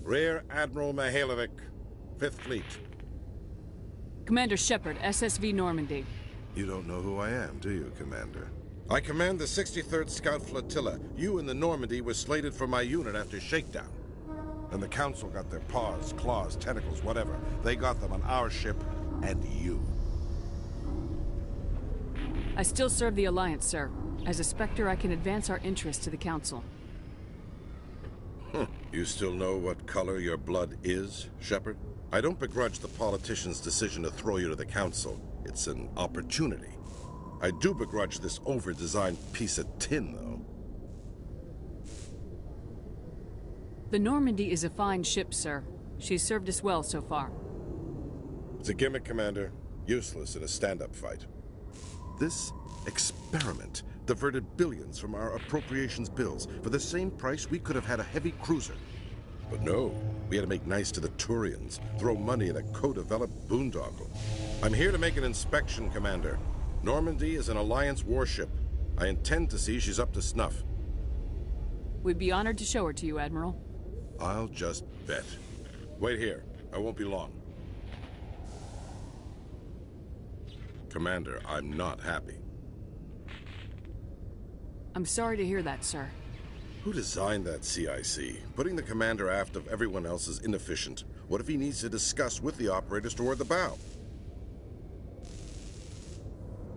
Rear Admiral Mihailovic, 5th Fleet. Commander Shepherd, SSV Normandy. You don't know who I am, do you, Commander? I command the 63rd Scout Flotilla. You and the Normandy were slated for my unit after shakedown. And the Council got their paws, claws, tentacles, whatever. They got them on our ship, and you. I still serve the Alliance, sir. As a Spectre, I can advance our interests to the Council. You still know what color your blood is, Shepherd? I don't begrudge the politician's decision to throw you to the Council. It's an opportunity. I do begrudge this over-designed piece of tin, though. The Normandy is a fine ship, sir. She's served us well so far. It's a gimmick, Commander. Useless in a stand-up fight. This experiment diverted billions from our appropriations bills. For the same price, we could have had a heavy cruiser. But no, we had to make nice to the Turians, throw money at a co-developed boondoggle. I'm here to make an inspection, Commander. Normandy is an Alliance warship. I intend to see she's up to snuff. We'd be honored to show her to you, Admiral. I'll just bet. Wait here. I won't be long. Commander, I'm not happy. I'm sorry to hear that, sir. Who designed that CIC? Putting the commander aft of everyone else is inefficient. What if he needs to discuss with the operators toward the bow?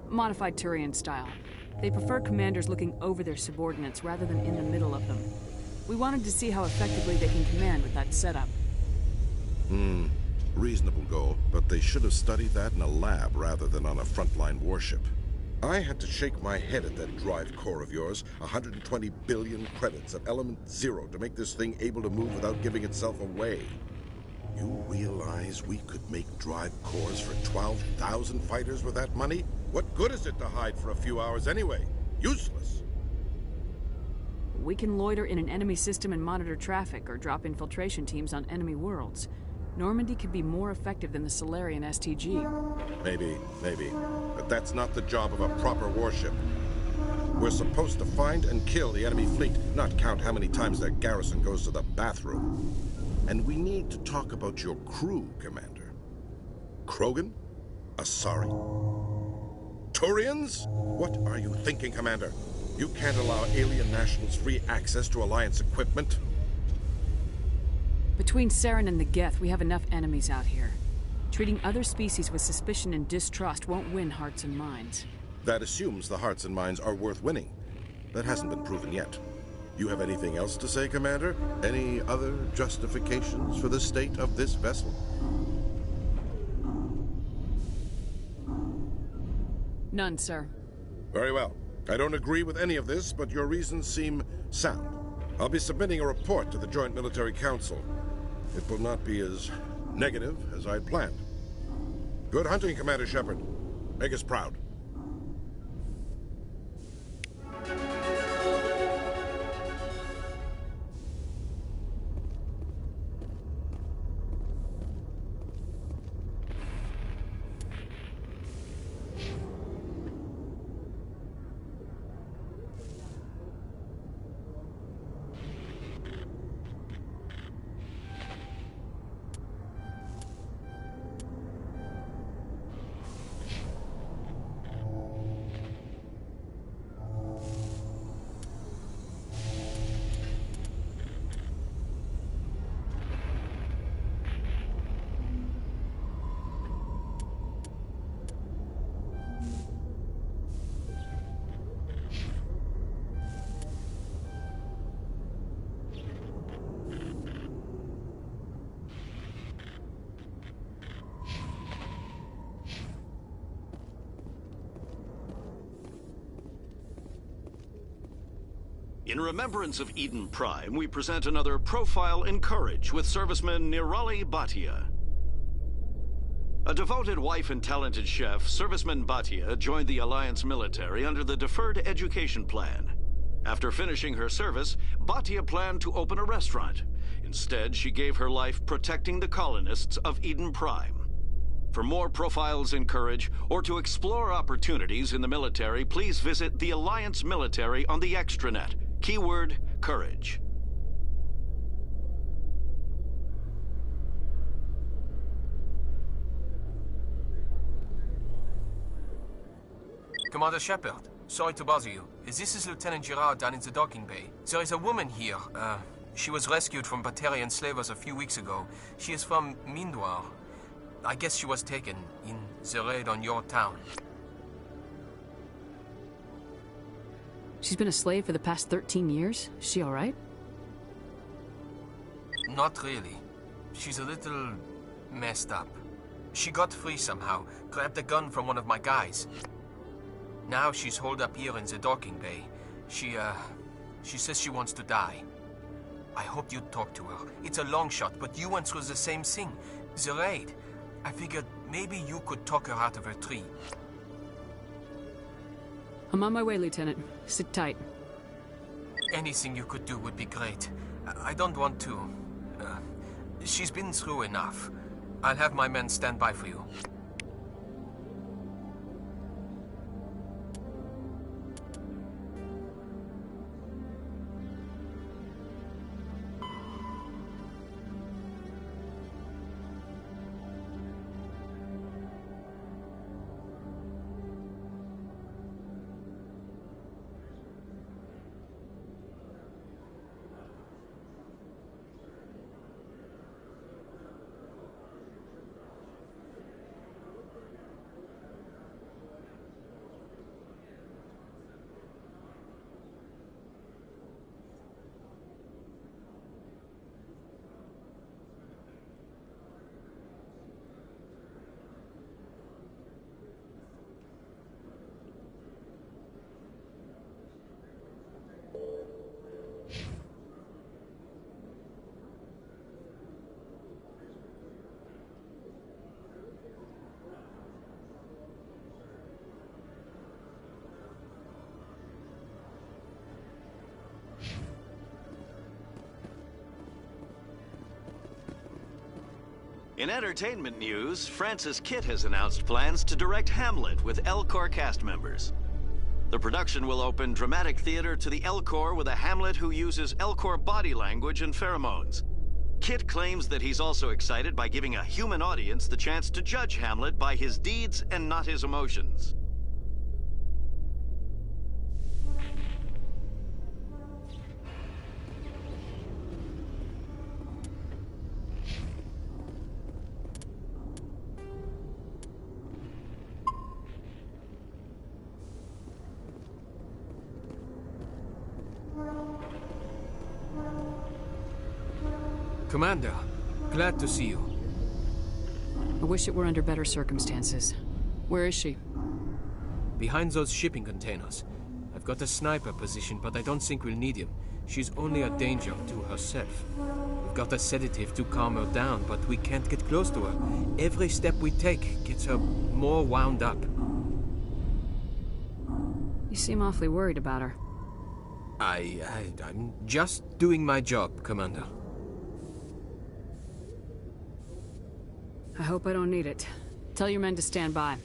Modified Turian style. They prefer commanders looking over their subordinates rather than in the middle of them. We wanted to see how effectively they can command with that setup. Reasonable goal, but they should have studied that in a lab rather than on a frontline warship. I had to shake my head at that drive core of yours. 120 billion credits at element 0 to make this thing able to move without giving itself away. You realize we could make drive cores for 12,000 fighters with that money? What good is it to hide for a few hours anyway? Useless. We can loiter in an enemy system and monitor traffic, or drop infiltration teams on enemy worlds. Normandy could be more effective than the Solarian STG. Maybe. But that's not the job of a proper warship. We're supposed to find and kill the enemy fleet, not count how many times their garrison goes to the bathroom. And we need to talk about your crew, Commander. Krogan? Asari? Turians? What are you thinking, Commander? You can't allow alien nationals free access to Alliance equipment. Between Saren and the Geth, we have enough enemies out here. Treating other species with suspicion and distrust won't win hearts and minds. That assumes the hearts and minds are worth winning. That hasn't been proven yet. You have anything else to say, Commander? Any other justifications for the state of this vessel? None, sir. Very well. I don't agree with any of this, but your reasons seem sound. I'll be submitting a report to the Joint Military Council. It will not be as negative as I'd planned. Good hunting, Commander Shepherd. Make us proud. In remembrance of Eden Prime, we present another Profile in Courage with serviceman Nirali Bhatia. A devoted wife and talented chef, serviceman Bhatia joined the Alliance military under the Deferred Education Plan. After finishing her service, Bhatia planned to open a restaurant. Instead, she gave her life protecting the colonists of Eden Prime. For more Profiles in Courage, or to explore opportunities in the military, please visit the Alliance military on the extranet. Keyword, courage. Commander Shepherd, sorry to bother you. This is Lieutenant Gerard down in the docking bay. There is a woman here. She was rescued from Batarian slavers a few weeks ago. She is from Mindwar. I guess she was taken in the raid on your town. She's been a slave for the past 13 years? Is she alright? Not really. She's a little messed up. She got free somehow, grabbed a gun from one of my guys. Now she's holed up here in the docking bay. She says she wants to die. I hoped you'd talk to her. It's a long shot, but you went through the same thing. The raid. I figured maybe you could talk her out of her tree. I'm on my way, Lieutenant. Sit tight. Anything you could do would be great. I don't want to... she's been through enough. I'll have my men stand by for you. In entertainment news, Francis Kitt has announced plans to direct Hamlet with Elcor cast members. The production will open dramatic theater to the Elcor with a Hamlet who uses Elcor body language and pheromones. Kitt claims that he's also excited by giving a human audience the chance to judge Hamlet by his deeds and not his emotions. Commander, glad to see you. I wish it were under better circumstances. Where is she? Behind those shipping containers. I've got a sniper position, but I don't think we'll need him. She's only a danger to herself. We've got a sedative to calm her down, but we can't get close to her. Every step we take gets her more wound up. You seem awfully worried about her. I'm just doing my job, Commander. I hope I don't need it. Tell your men to stand by.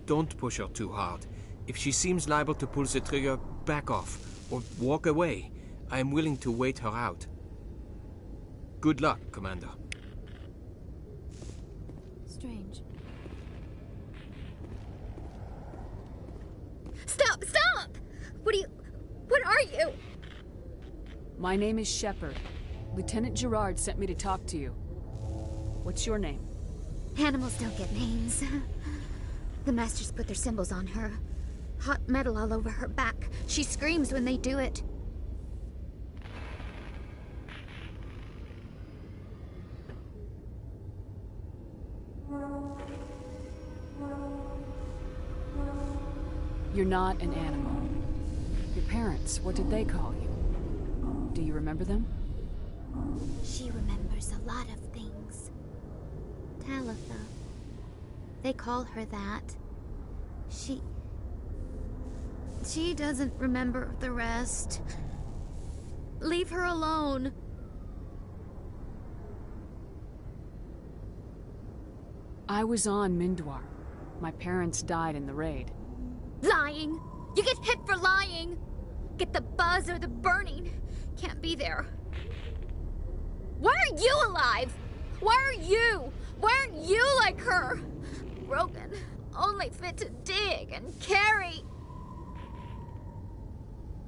Don't push her too hard. If she seems liable to pull the trigger, back off, or walk away. I am willing to wait her out. Good luck, Commander. Strange. Stop! Stop! What are you? My name is Shepherd. Lieutenant Gerard sent me to talk to you. What's your name? Animals don't get names. The Masters put their symbols on her. Hot metal all over her back. She screams when they do it. You're not an animal. Your parents, what did they call you? Do you remember them? She remembers a lot of things. Talitha. They call her that. She doesn't remember the rest. Leave her alone. I was on Mindwar. My parents died in the raid. Lying! You get hit for lying! get the buzz or the burning. Can't be there. Why are you alive? Why are you? Why aren't you like her? Broken, only fit to dig and carry.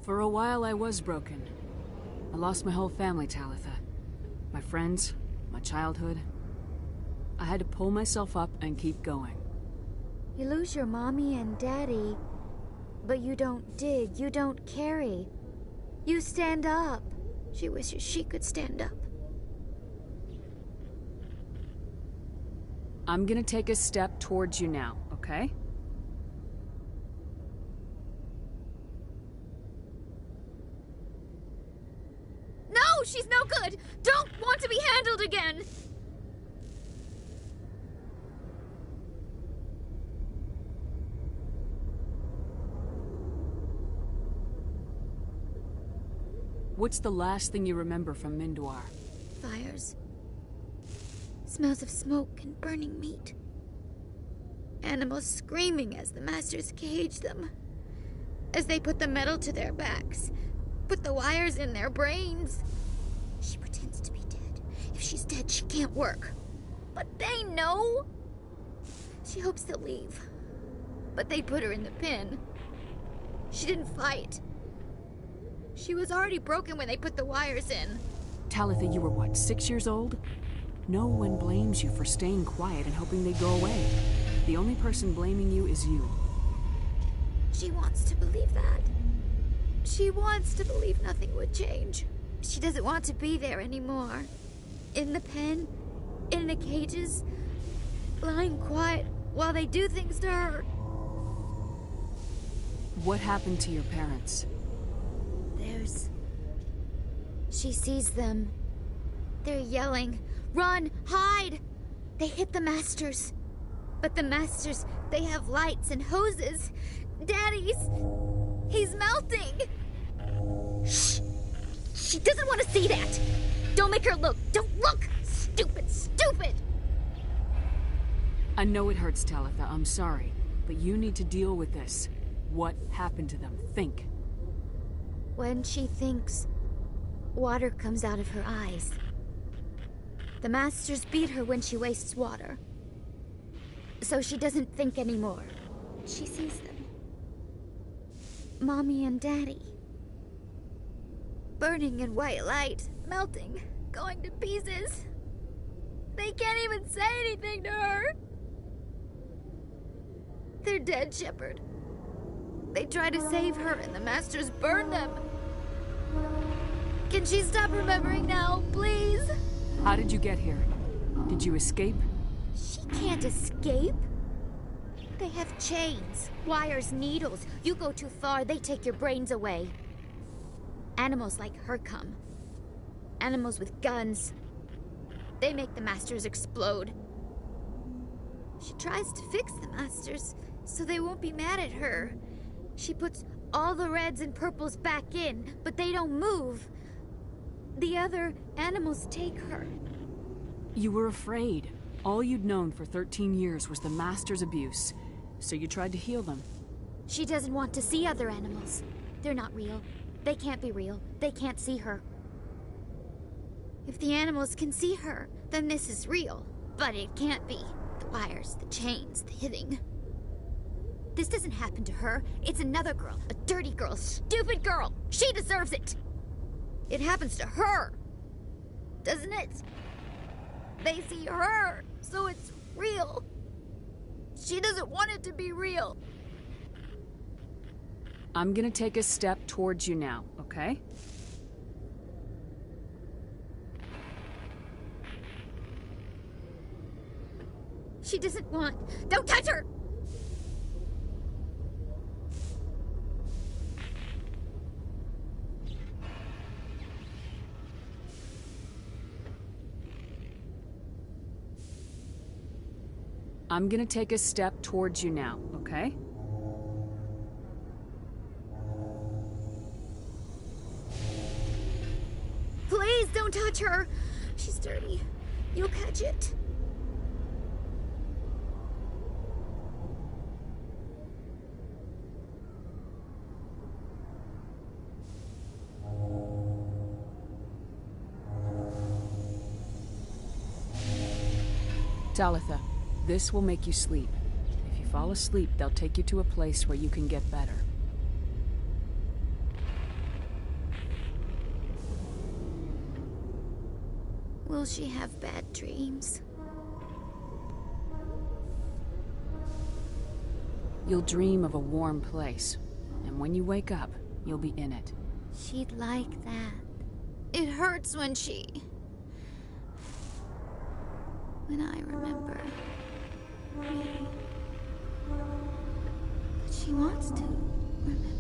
For a while I was broken. I lost my whole family, Talitha. My friends, my childhood. I had to pull myself up and keep going. You lose your mommy and daddy, but you don't dig, you don't carry. You stand up. She wishes she could stand up. I'm gonna take a step towards you now, okay? No, she's no good! Don't want to be handled again! What's the last thing you remember from Mindwar? Fires. Smells of smoke and burning meat. Animals screaming as the masters cage them. As they put the metal to their backs. Put the wires in their brains. She pretends to be dead. If she's dead, she can't work. But they know. She hopes to leave. But they put her in the pen. She didn't fight. She was already broken when they put the wires in. Talitha, you were what, 6 years old? No one blames you for staying quiet and hoping they'd go away. The only person blaming you is you. She wants to believe that. She wants to believe nothing would change. She doesn't want to be there anymore. In the pen, in the cages, lying quiet while they do things to her. What happened to your parents? She sees them. They're yelling, "Run! Hide!" They hit the masters. But the masters, they have lights and hoses. Daddy's... he's melting! Shh! She doesn't want to see that! Don't make her look! Don't look! Stupid, stupid! I know it hurts, Talitha. I'm sorry. But you need to deal with this. What happened to them? Think. When she thinks, water comes out of her eyes. The masters beat her when she wastes water. So she doesn't think anymore. She sees them. Mommy and Daddy. Burning in white light, melting, going to pieces. They can't even say anything to her. They're dead, Shepherd. They try to save her and the masters burn them. Can she stop remembering now, please? How did you get here? Did you escape? She can't escape. They have chains, wires, needles. You go too far, they take your brains away. Animals like her come. Animals with guns. They make the masters explode. She tries to fix the masters so they won't be mad at her. She puts all the reds and purples back in, but they don't move. The other animals take her. You were afraid. All you'd known for 13 years was the Master's abuse, so you tried to heal them. She doesn't want to see other animals. They're not real. They can't be real. They can't see her. If the animals can see her, then this is real. But it can't be. The wires, the chains, the hitting. This doesn't happen to her. It's another girl. A dirty girl. Stupid girl. She deserves it. It happens to her. Doesn't it? They see her, so it's real. She doesn't want it to be real. I'm gonna take a step towards you now, okay? She doesn't want... Don't touch her! I'm gonna take a step towards you now, okay? Please don't touch her! She's dirty. You'll catch it. Talitha, this will make you sleep. If you fall asleep, they'll take you to a place where you can get better. Will she have bad dreams? You'll dream of a warm place, and when you wake up, you'll be in it. She'd like that. It hurts when I remember. But she wants to remember.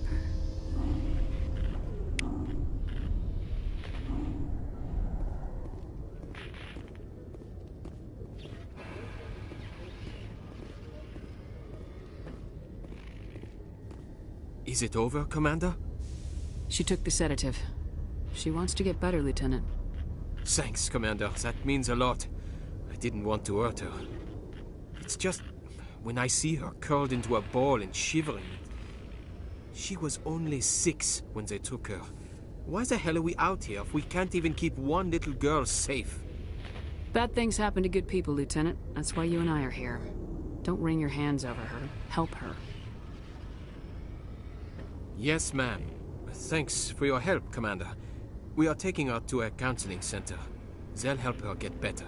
Is it over, Commander? She took the sedative. She wants to get better, Lieutenant. Thanks, Commander. That means a lot. I didn't want to hurt her. It's just, when I see her curled into a ball and shivering. She was only 6 when they took her. Why the hell are we out here if we can't even keep one little girl safe? Bad things happen to good people, Lieutenant. That's why you and I are here. Don't wring your hands over her. Help her. Yes, ma'am. Thanks for your help, Commander. We are taking her to a counseling center. They'll help her get better.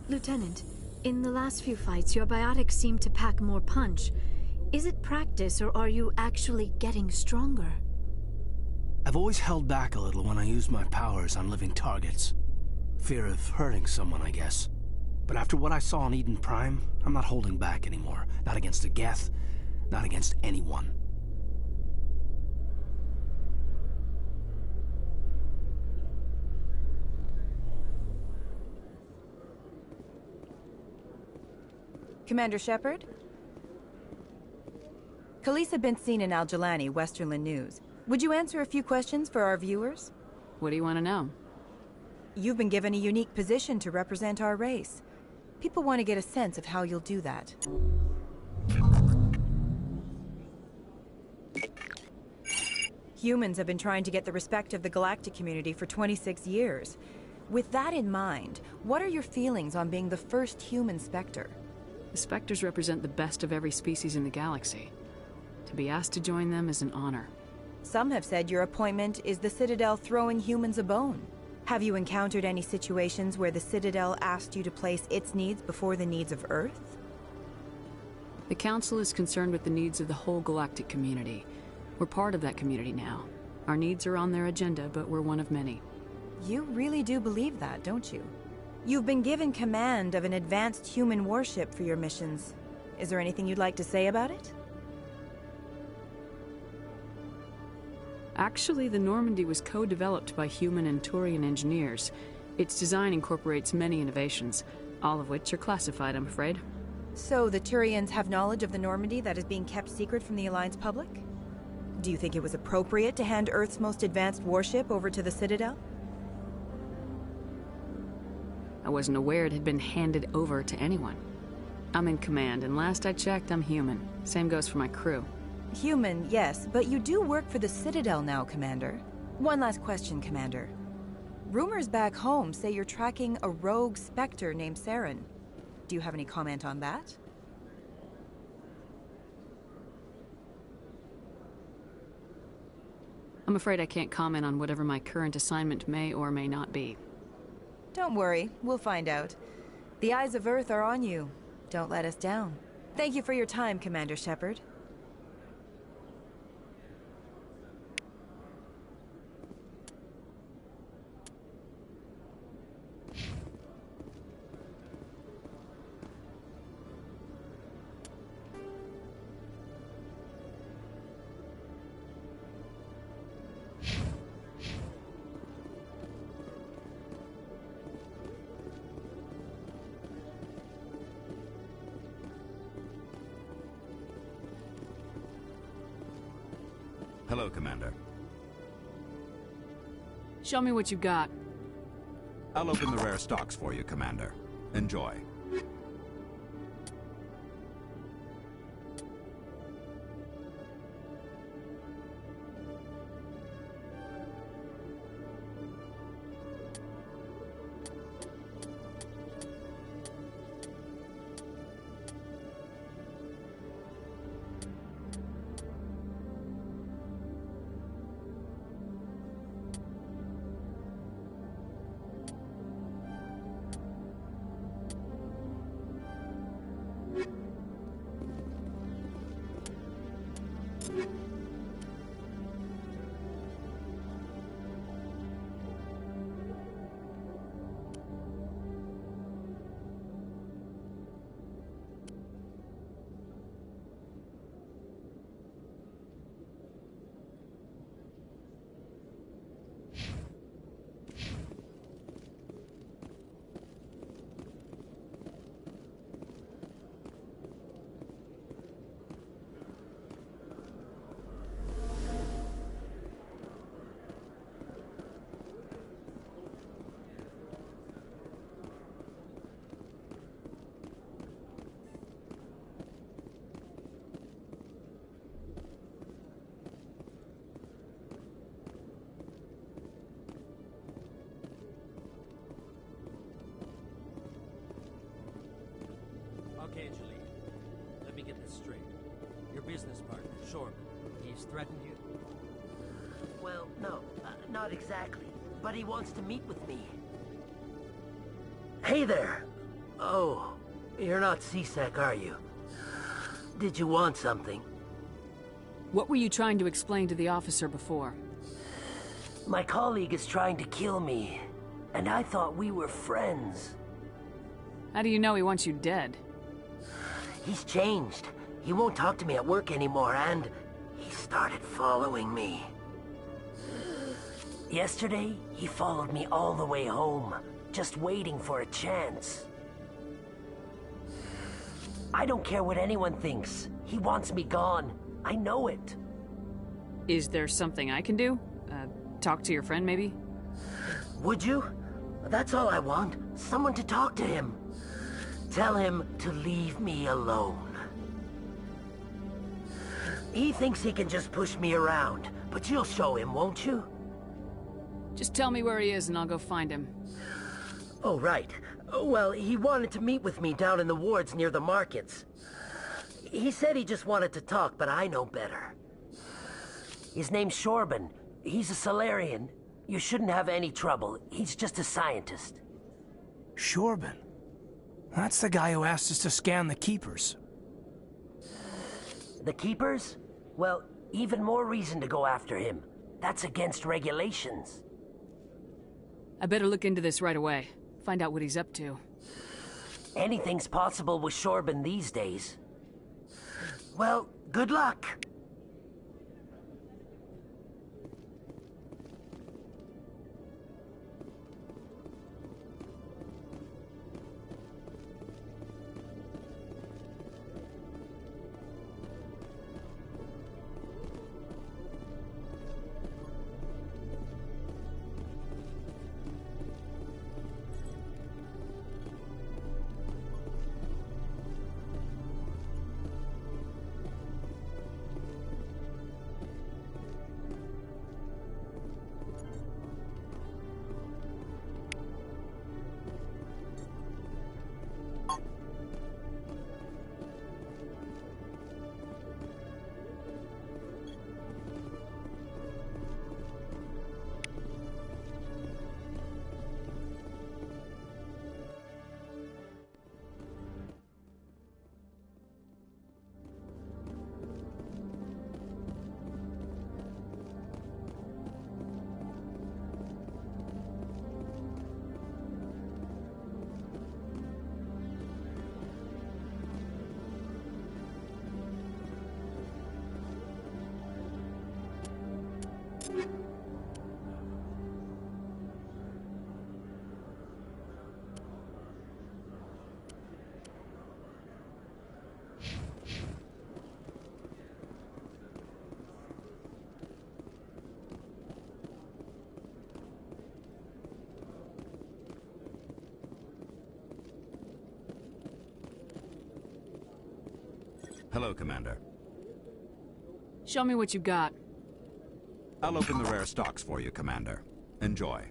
Lieutenant, in the last few fights, your biotics seem to pack more punch. Is it practice, or are you actually getting stronger? I've always held back a little when I used my powers on living targets. Fear of hurting someone, I guess. But after what I saw on Eden Prime, I'm not holding back anymore. Not against a Geth, not against anyone. Commander Shepherd? Khalisah been seen in Al Jilani, Westerland News. Would you answer a few questions for our viewers? What do you want to know? You've been given a unique position to represent our race. People want to get a sense of how you'll do that. Humans have been trying to get the respect of the galactic community for 26 years. With that in mind, what are your feelings on being the first human Spectre? The Spectres represent the best of every species in the galaxy. To be asked to join them is an honor. Some have said your appointment is the Citadel throwing humans a bone. Have you encountered any situations where the Citadel asked you to place its needs before the needs of Earth? The Council is concerned with the needs of the whole galactic community. We're part of that community now. Our needs are on their agenda, but we're one of many. You really do believe that, don't you? You've been given command of an advanced human warship for your missions. Is there anything you'd like to say about it? Actually, the Normandy was co-developed by human and Turian engineers. Its design incorporates many innovations, all of which are classified, I'm afraid. So the Turians have knowledge of the Normandy that is being kept secret from the Alliance public? Do you think it was appropriate to hand Earth's most advanced warship over to the Citadel? I wasn't aware it had been handed over to anyone. I'm in command, and last I checked, I'm human. Same goes for my crew. Human, yes, but you do work for the Citadel now, Commander. One last question, Commander. Rumors back home say you're tracking a rogue Spectre named Saren. Do you have any comment on that? I'm afraid I can't comment on whatever my current assignment may or may not be. Don't worry, we'll find out. The eyes of Earth are on you. Don't let us down. Thank you for your time, Commander Shepherd. Hello, Commander. Show me what you got. I'll open the rare stocks for you, Commander. Enjoy. Shorb, he's threatened you? Well, no, not exactly. But he wants to meet with me. Hey there! Oh, you're not C-Sec, are you? Did you want something? What were you trying to explain to the officer before? My colleague is trying to kill me, and I thought we were friends. How do you know he wants you dead? He's changed. He won't talk to me at work anymore, and he started following me. Yesterday, he followed me all the way home, just waiting for a chance. I don't care what anyone thinks. He wants me gone. I know it. Is there something I can do? Talk to your friend, maybe? Would you? That's all I want. Someone to talk to him. Tell him to leave me alone. He thinks he can just push me around, but you'll show him, won't you? Just tell me where he is and I'll go find him. Oh, right. Well, he wanted to meet with me down in the wards near the markets. He said he just wanted to talk, but I know better. His name's Shorban. He's a Salarian. You shouldn't have any trouble. He's just a scientist. Shorban? That's the guy who asked us to scan the Keepers. The Keepers? Well, even more reason to go after him. That's against regulations. I better look into this right away. Find out what he's up to. Anything's possible with Shorban these days. Well, good luck. Hello, Commander. Show me what you got. I'll open the rare stocks for you, Commander. Enjoy.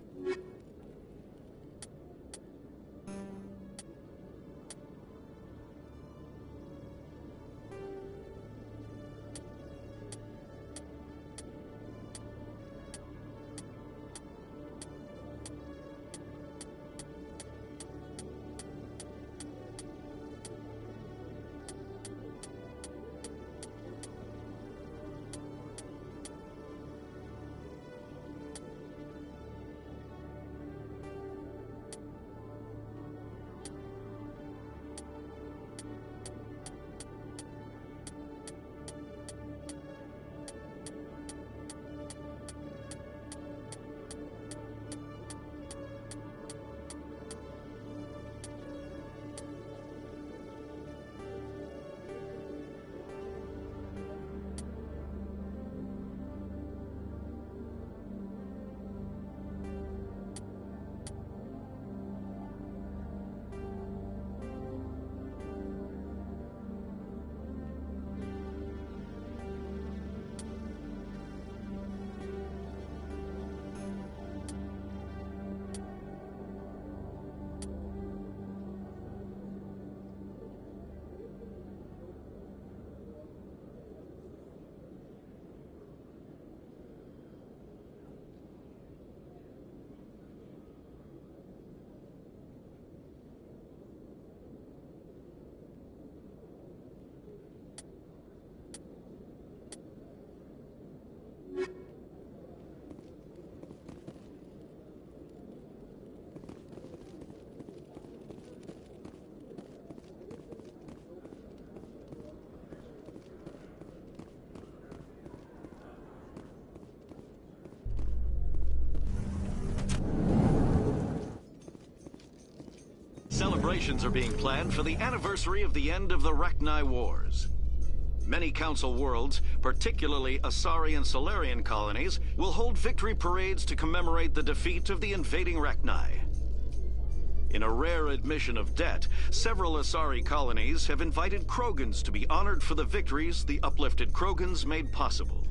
celebrations are being planned for the anniversary of the end of the Rachni Wars. Many Council worlds, particularly Asari and Solarian colonies, will hold victory parades to commemorate the defeat of the invading Rachni. In a rare admission of debt, several Asari colonies have invited Krogans to be honored for the victories the uplifted Krogans made possible.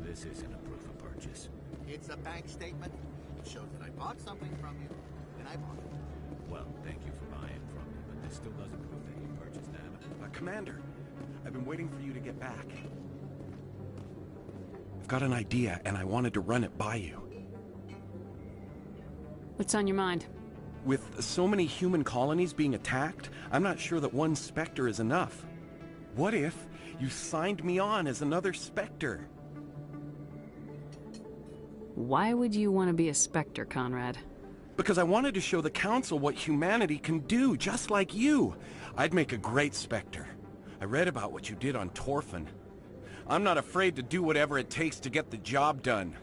This isn't a proof of purchase. It's a bank statement. It shows that I bought something from you, and I bought it. Well, thank you for buying from me, but this still doesn't prove that you purchased that. Commander, I've been waiting for you to get back. I've got an idea, and I wanted to run it by you. What's on your mind? With so many human colonies being attacked, I'm not sure that one Spectre is enough. What if you signed me on as another Spectre? Why would you want to be a Spectre, Conrad? Because I wanted to show the Council what humanity can do, just like you. I'd make a great Spectre. I read about what you did on Torfin. I'm not afraid to do whatever it takes to get the job done.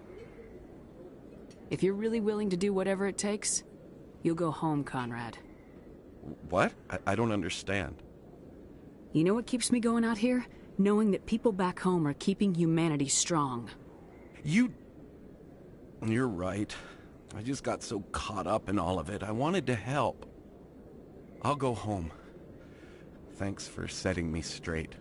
If you're really willing to do whatever it takes, you'll go home, Conrad. What? I don't understand. You know what keeps me going out here? Knowing that people back home are keeping humanity strong. You're right. I just got so caught up in all of it. I wanted to help. I'll go home. Thanks for setting me straight.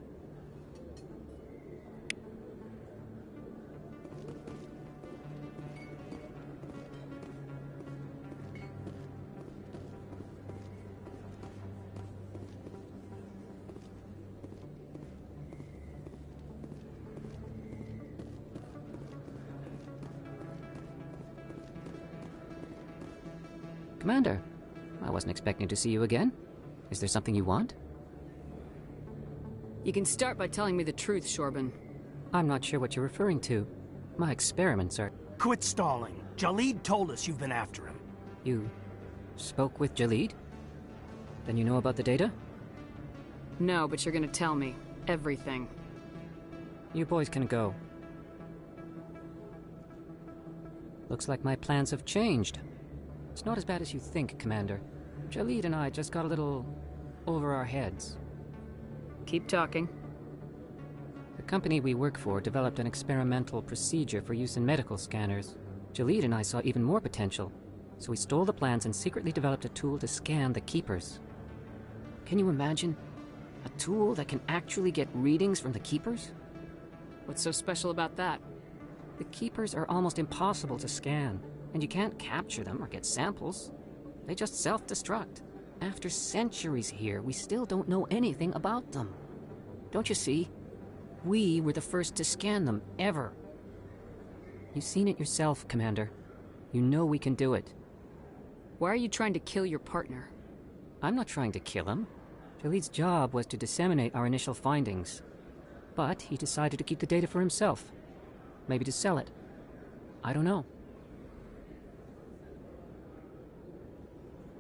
Commander, I wasn't expecting to see you again. Is there something you want? You can start by telling me the truth, Shorban. I'm not sure what you're referring to. My experiments are... Quit stalling. Jahleed told us you've been after him. You spoke with Jahleed? Then you know about the data? No, but you're gonna tell me. Everything. You boys can go. Looks like my plans have changed. It's not as bad as you think, Commander. Jahleed and I just got a little over our heads. Keep talking. The company we work for developed an experimental procedure for use in medical scanners. Jahleed and I saw even more potential, so we stole the plans and secretly developed a tool to scan the Keepers. Can you imagine? A tool that can actually get readings from the Keepers? What's so special about that? The Keepers are almost impossible to scan, and you can't capture them or get samples. They just self-destruct. After centuries here, we still don't know anything about them. Don't you see? We were the first to scan them, ever. You've seen it yourself, Commander. You know we can do it. Why are you trying to kill your partner? I'm not trying to kill him. Jahleed's job was to disseminate our initial findings. But he decided to keep the data for himself. Maybe to sell it. I don't know.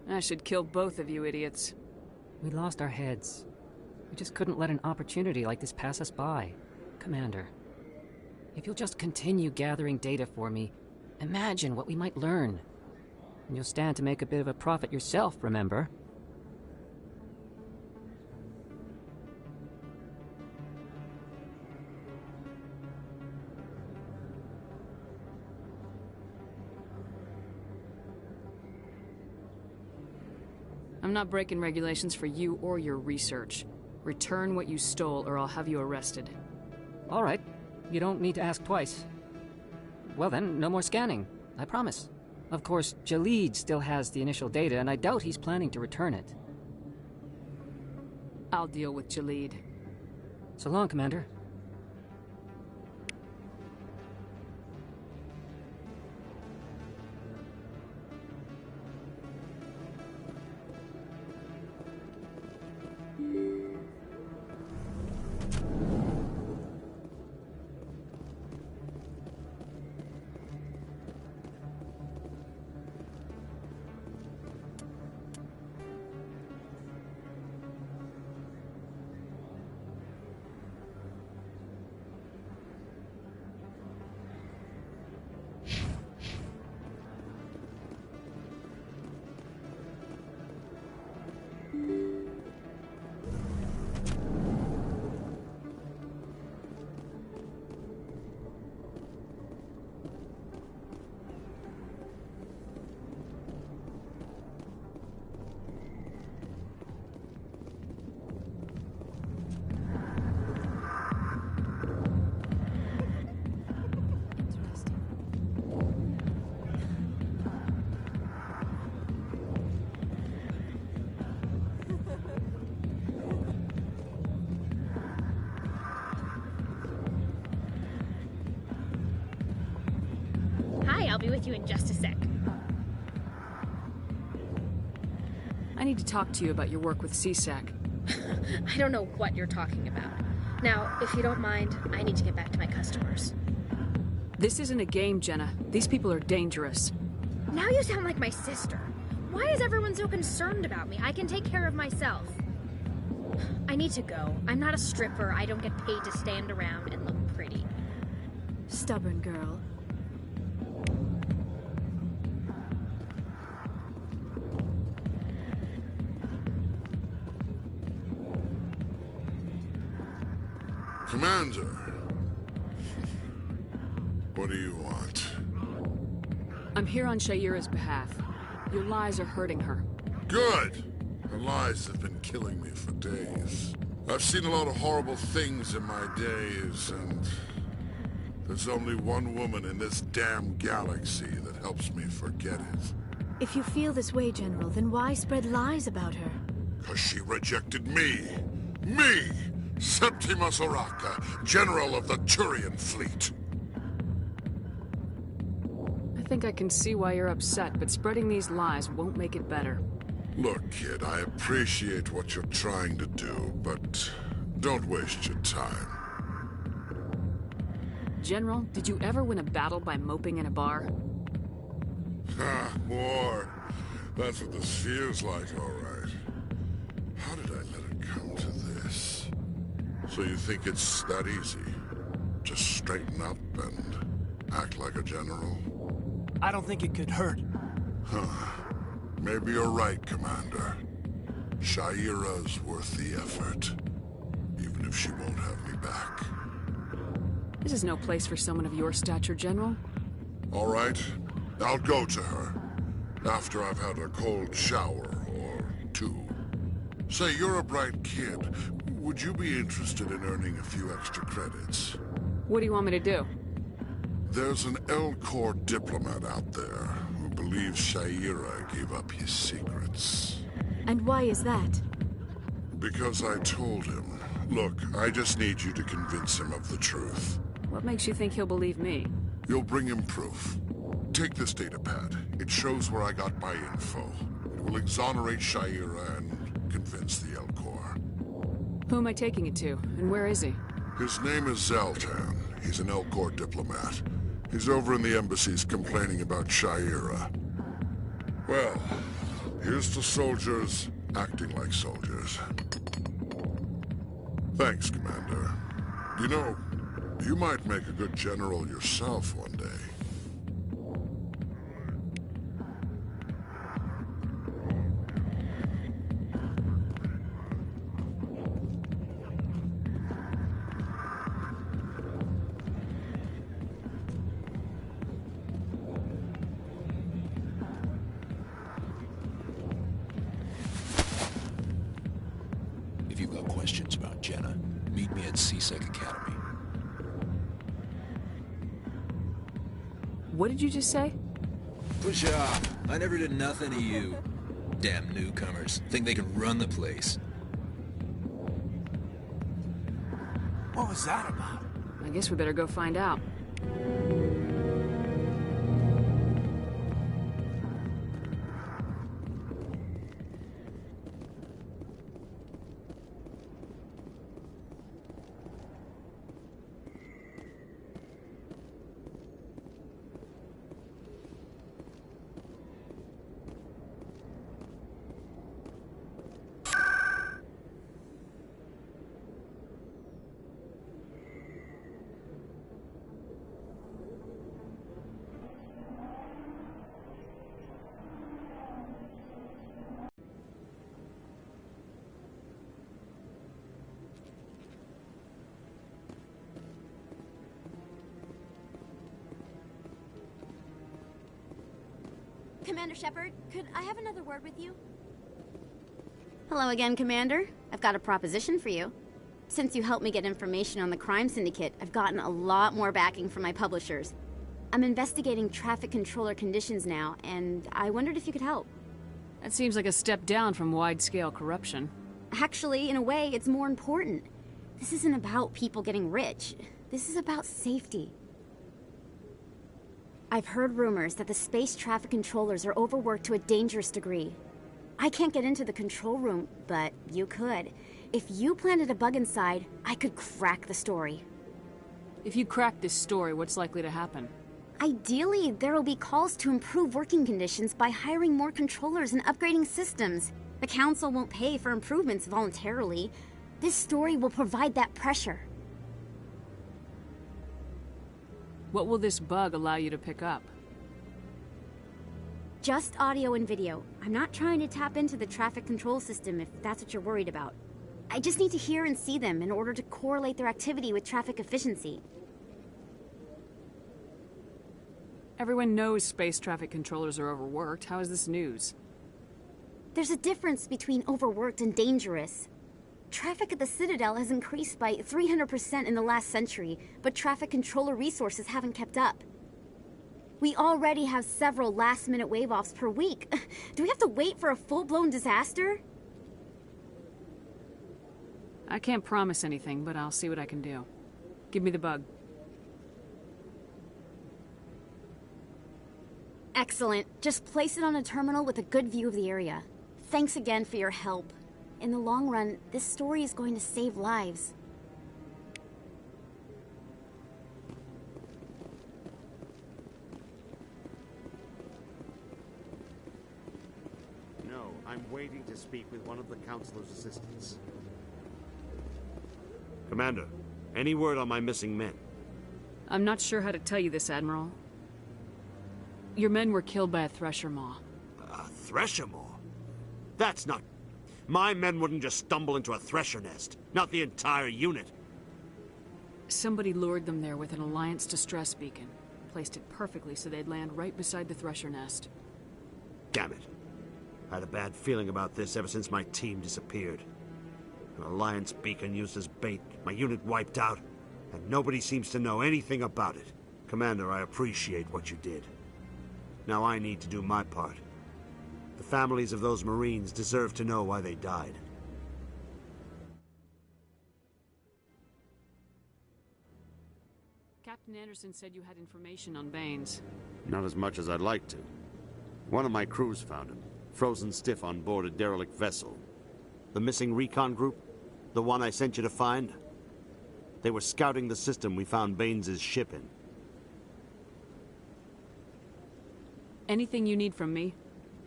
I should kill both of you idiots. We lost our heads. We just couldn't let an opportunity like this pass us by. Commander, if you'll just continue gathering data for me, imagine what we might learn. And you'll stand to make a bit of a profit yourself, remember? I'm not breaking regulations for you or your research. Return what you stole or I'll have you arrested. All right. You don't need to ask twice. Well then, no more scanning. I promise. Of course, Jahleed still has the initial data, and I doubt he's planning to return it. I'll deal with Jahleed. So long, Commander. I'll be with you in just a sec. I need to talk to you about your work with CSAC. I don't know what you're talking about. Now, if you don't mind, I need to get back to my customers. This isn't a game, Jenna. These people are dangerous. Now you sound like my sister. Why is everyone so concerned about me? I can take care of myself. I need to go. I'm not a stripper. I don't get paid to stand around and look pretty. Stubborn girl. Commander, what do you want? I'm here on Sha'ira's behalf. Your lies are hurting her. Good! Her lies have been killing me for days. I've seen a lot of horrible things in my days, and there's only one woman in this damn galaxy that helps me forget it. If you feel this way, General, then why spread lies about her? 'Cause she rejected me! Me! Sepimus, General of the Turian fleet. I think I can see why you're upset, but spreading these lies won't make it better. Look, kid, I appreciate what you're trying to do, but don't waste your time. General, did you ever win a battle by moping in a bar? Ha, war. That's what this feels like, all right. How did I let it come to this? So you think it's that easy? Just straighten up and act like a general? I don't think it could hurt. Huh. Maybe you're right, Commander. Sha'ira's worth the effort. Even if she won't have me back. This is no place for someone of your stature, General. All right. I'll go to her. After I've had a cold shower or two. Say, you're a bright kid. Would you be interested in earning a few extra credits? What do you want me to do? There's an L-Corps diplomat out there who believes Sha'ira gave up his secrets. And why is that? Because I told him. Look, I just need you to convince him of the truth. What makes you think he'll believe me? You'll bring him proof. Take this datapad. It shows where I got my info. It will exonerate Sha'ira and convince the L-Corps. Who am I taking it to, and where is he? His name is Zaltan. He's an L-Corps diplomat. He's over in the embassies complaining about Sha'ira. Well, Here's to soldiers acting like soldiers. Thanks, Commander. You know, you might make a good general yourself one day. If you've got questions about Jenna, meet me at CSEC Academy. What did you just say? Push off. I never did nothing to you. Damn newcomers. Think they can run the place. What was that about? I guess we better go find out. Commander Shepherd, could I have another word with you? Hello again, Commander. I've got a proposition for you. Since you helped me get information on the crime syndicate, I've gotten a lot more backing from my publishers. I'm investigating traffic controller conditions now, and I wondered if you could help. That seems like a step down from wide-scale corruption. Actually, in a way, it's more important. This isn't about people getting rich. This is about safety. I've heard rumors that the space traffic controllers are overworked to a dangerous degree. I can't get into the control room, but you could. If you planted a bug inside, I could crack the story. If you crack this story, what's likely to happen? Ideally, there will be calls to improve working conditions by hiring more controllers and upgrading systems. The Council won't pay for improvements voluntarily. This story will provide that pressure. What will this bug allow you to pick up? Just audio and video. I'm not trying to tap into the traffic control system if that's what you're worried about. I just need to hear and see them in order to correlate their activity with traffic efficiency. Everyone knows space traffic controllers are overworked. How is this news? There's a difference between overworked and dangerous. Traffic at the Citadel has increased by 300% in the last century, but traffic controller resources haven't kept up. We already have several last-minute wave-offs per week. Do we have to wait for a full-blown disaster? I can't promise anything, but I'll see what I can do. Give me the bug. Excellent. Just place it on a terminal with a good view of the area. Thanks again for your help. In the long run, this story is going to save lives. No, I'm waiting to speak with one of the Councilor's assistants. Commander, any word on my missing men? I'm not sure how to tell you this, Admiral. Your men were killed by a thresher maw. A thresher maw? That's not... My men wouldn't just stumble into a thresher nest. Not the entire unit. Somebody lured them there with an Alliance distress beacon. Placed it perfectly so they'd land right beside the thresher nest. Damn it. I had a bad feeling about this ever since my team disappeared. An Alliance beacon used as bait, my unit wiped out, and nobody seems to know anything about it. Commander, I appreciate what you did. Now I need to do my part. The families of those Marines deserve to know why they died. Captain Anderson said you had information on Baines. Not as much as I'd like to. One of my crews found him, frozen stiff on board a derelict vessel. The missing recon group? The one I sent you to find? They were scouting the system we found Baines' ship in. Anything you need from me?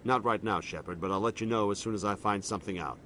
Not right now, Shepherd, but I'll let you know as soon as I find something out.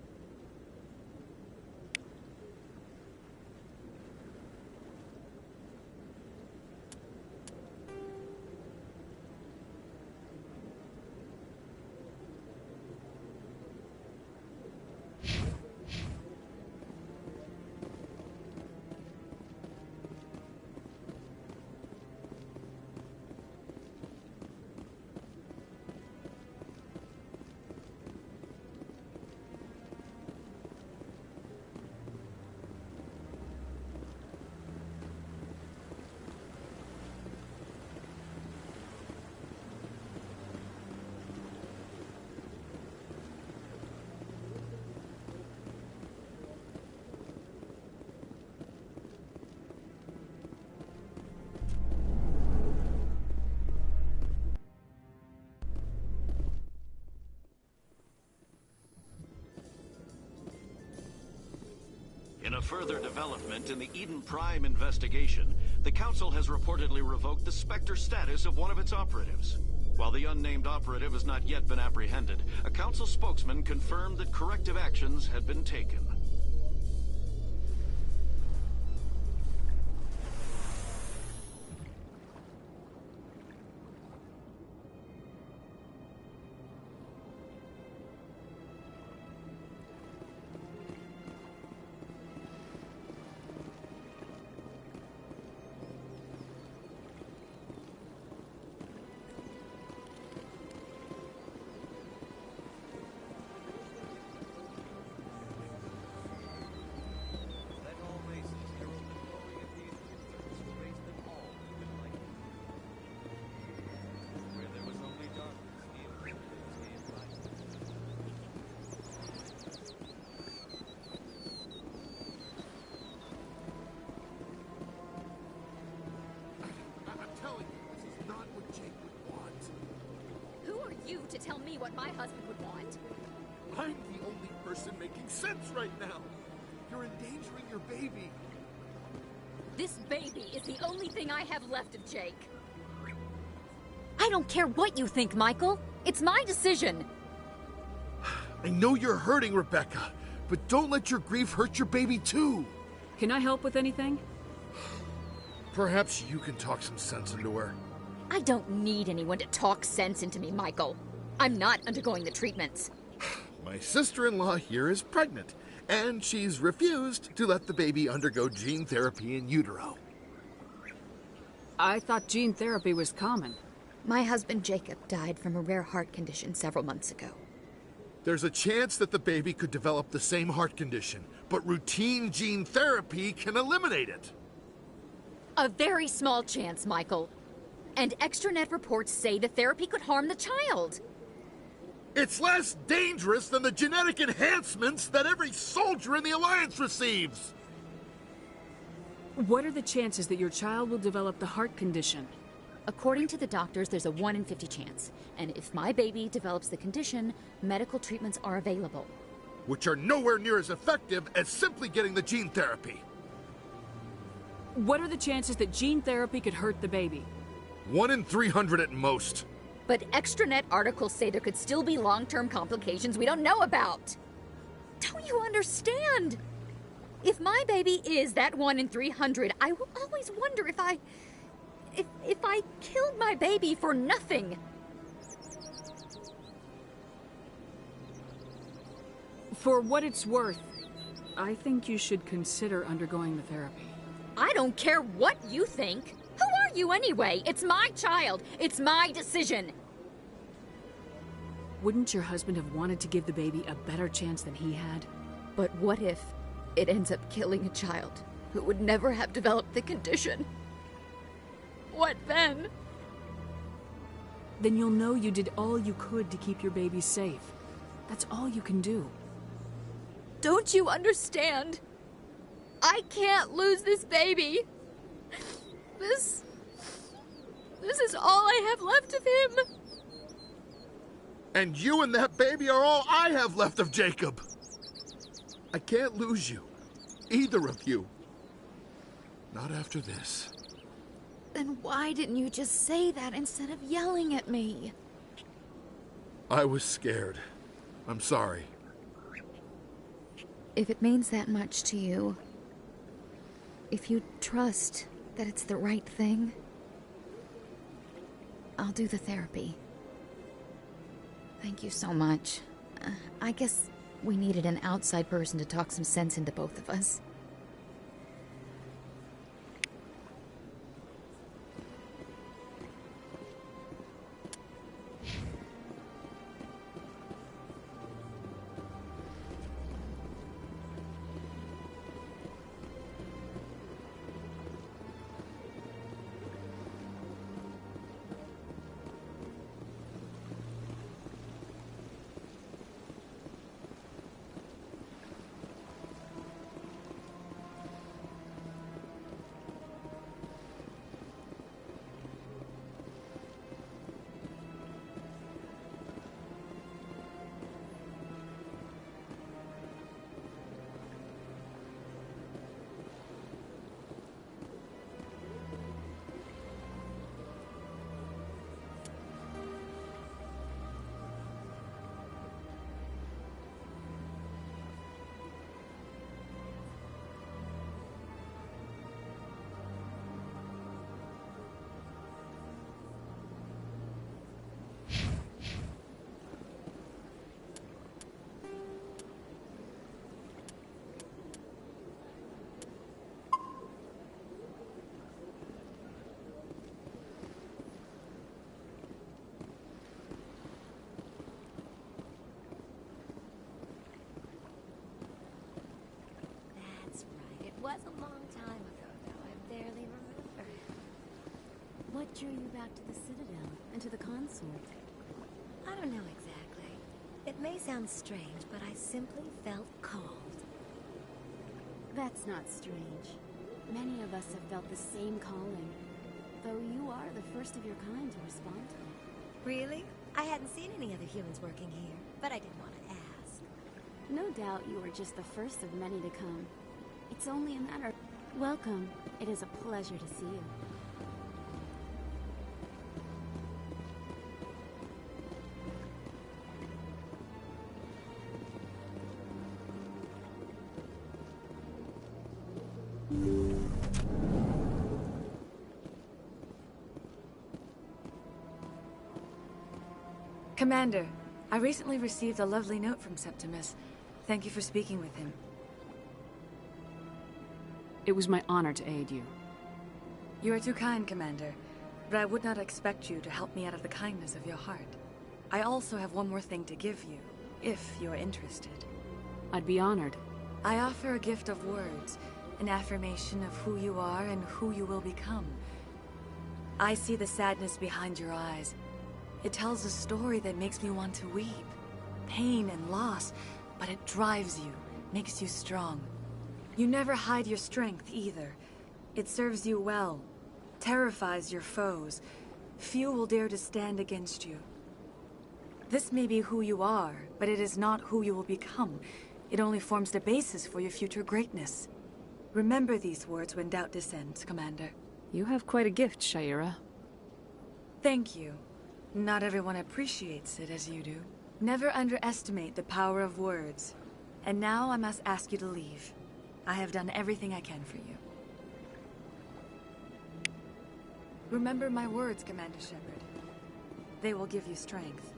In a further development in the Eden Prime investigation, the Council has reportedly revoked the Spectre status of one of its operatives. While the unnamed operative has not yet been apprehended, a Council spokesman confirmed that corrective actions had been taken. To tell me what my husband would want. I'm the only person making sense right now. You're endangering your baby. This baby is the only thing I have left of Jake. I don't care what you think, Michael. It's my decision. I know you're hurting, Rebecca, but don't let your grief hurt your baby too. Can I help with anything? Perhaps you can talk some sense into her. I don't need anyone to talk sense into me, Michael. I'm not undergoing the treatments. My sister-in-law here is pregnant, and she's refused to let the baby undergo gene therapy in utero. I thought gene therapy was common. My husband Jacob died from a rare heart condition several months ago. There's a chance that the baby could develop the same heart condition, but routine gene therapy can eliminate it. A very small chance, Michael. And extranet reports say the therapy could harm the child. It's less dangerous than the genetic enhancements that every soldier in the Alliance receives! What are the chances that your child will develop the heart condition? According to the doctors, there's a 1 in 50 chance. And if my baby develops the condition, medical treatments are available. Which are nowhere near as effective as simply getting the gene therapy. What are the chances that gene therapy could hurt the baby? 1 in 300 at most. But extranet articles say there could still be long-term complications we don't know about. Don't you understand? If my baby is that 1 in 300, I will always wonder if I killed my baby for nothing. For what it's worth, I think you should consider undergoing the therapy. I don't care what you think. Who are you anyway? It's my child. It's my decision. Wouldn't your husband have wanted to give the baby a better chance than he had? But what if it ends up killing a child who would never have developed the condition? What then? Then you'll know you did all you could to keep your baby safe. That's all you can do. Don't you understand? I can't lose this baby. This is all I have left of him. And you and that baby are all I have left of Jacob. I can't lose you. Either of you. Not after this. Then why didn't you just say that instead of yelling at me? I was scared. I'm sorry. If it means that much to you, if you trust that it's the right thing, I'll do the therapy. Thank you so much. I guess we needed an outside person to talk some sense into both of us. Was a long time ago, though. I barely remember. What drew you back to the Citadel and to the consort? I don't know exactly. It may sound strange, but I simply felt called. That's not strange. Many of us have felt the same calling, though you are the first of your kind to respond to it. Really? I hadn't seen any other humans working here, but I didn't want to ask. No doubt you are just the first of many to come. It's only a matter of... Welcome. It is a pleasure to see you. Commander, I recently received a lovely note from Sepimus. Thank you for speaking with him. It was my honor to aid you. You are too kind, Commander, but I would not expect you to help me out of the kindness of your heart. I also have one more thing to give you, if you're interested. I'd be honored. I offer a gift of words, an affirmation of who you are and who you will become. I see the sadness behind your eyes. It tells a story that makes me want to weep. Pain and loss, but it drives you, makes you strong. You never hide your strength, either. It serves you well, terrifies your foes. Few will dare to stand against you. This may be who you are, but it is not who you will become. It only forms the basis for your future greatness. Remember these words when doubt descends, Commander. You have quite a gift, Sha'ira. Thank you. Not everyone appreciates it as you do. Never underestimate the power of words. And now I must ask you to leave. I have done everything I can for you. Remember my words, Commander Shepherd. They will give you strength.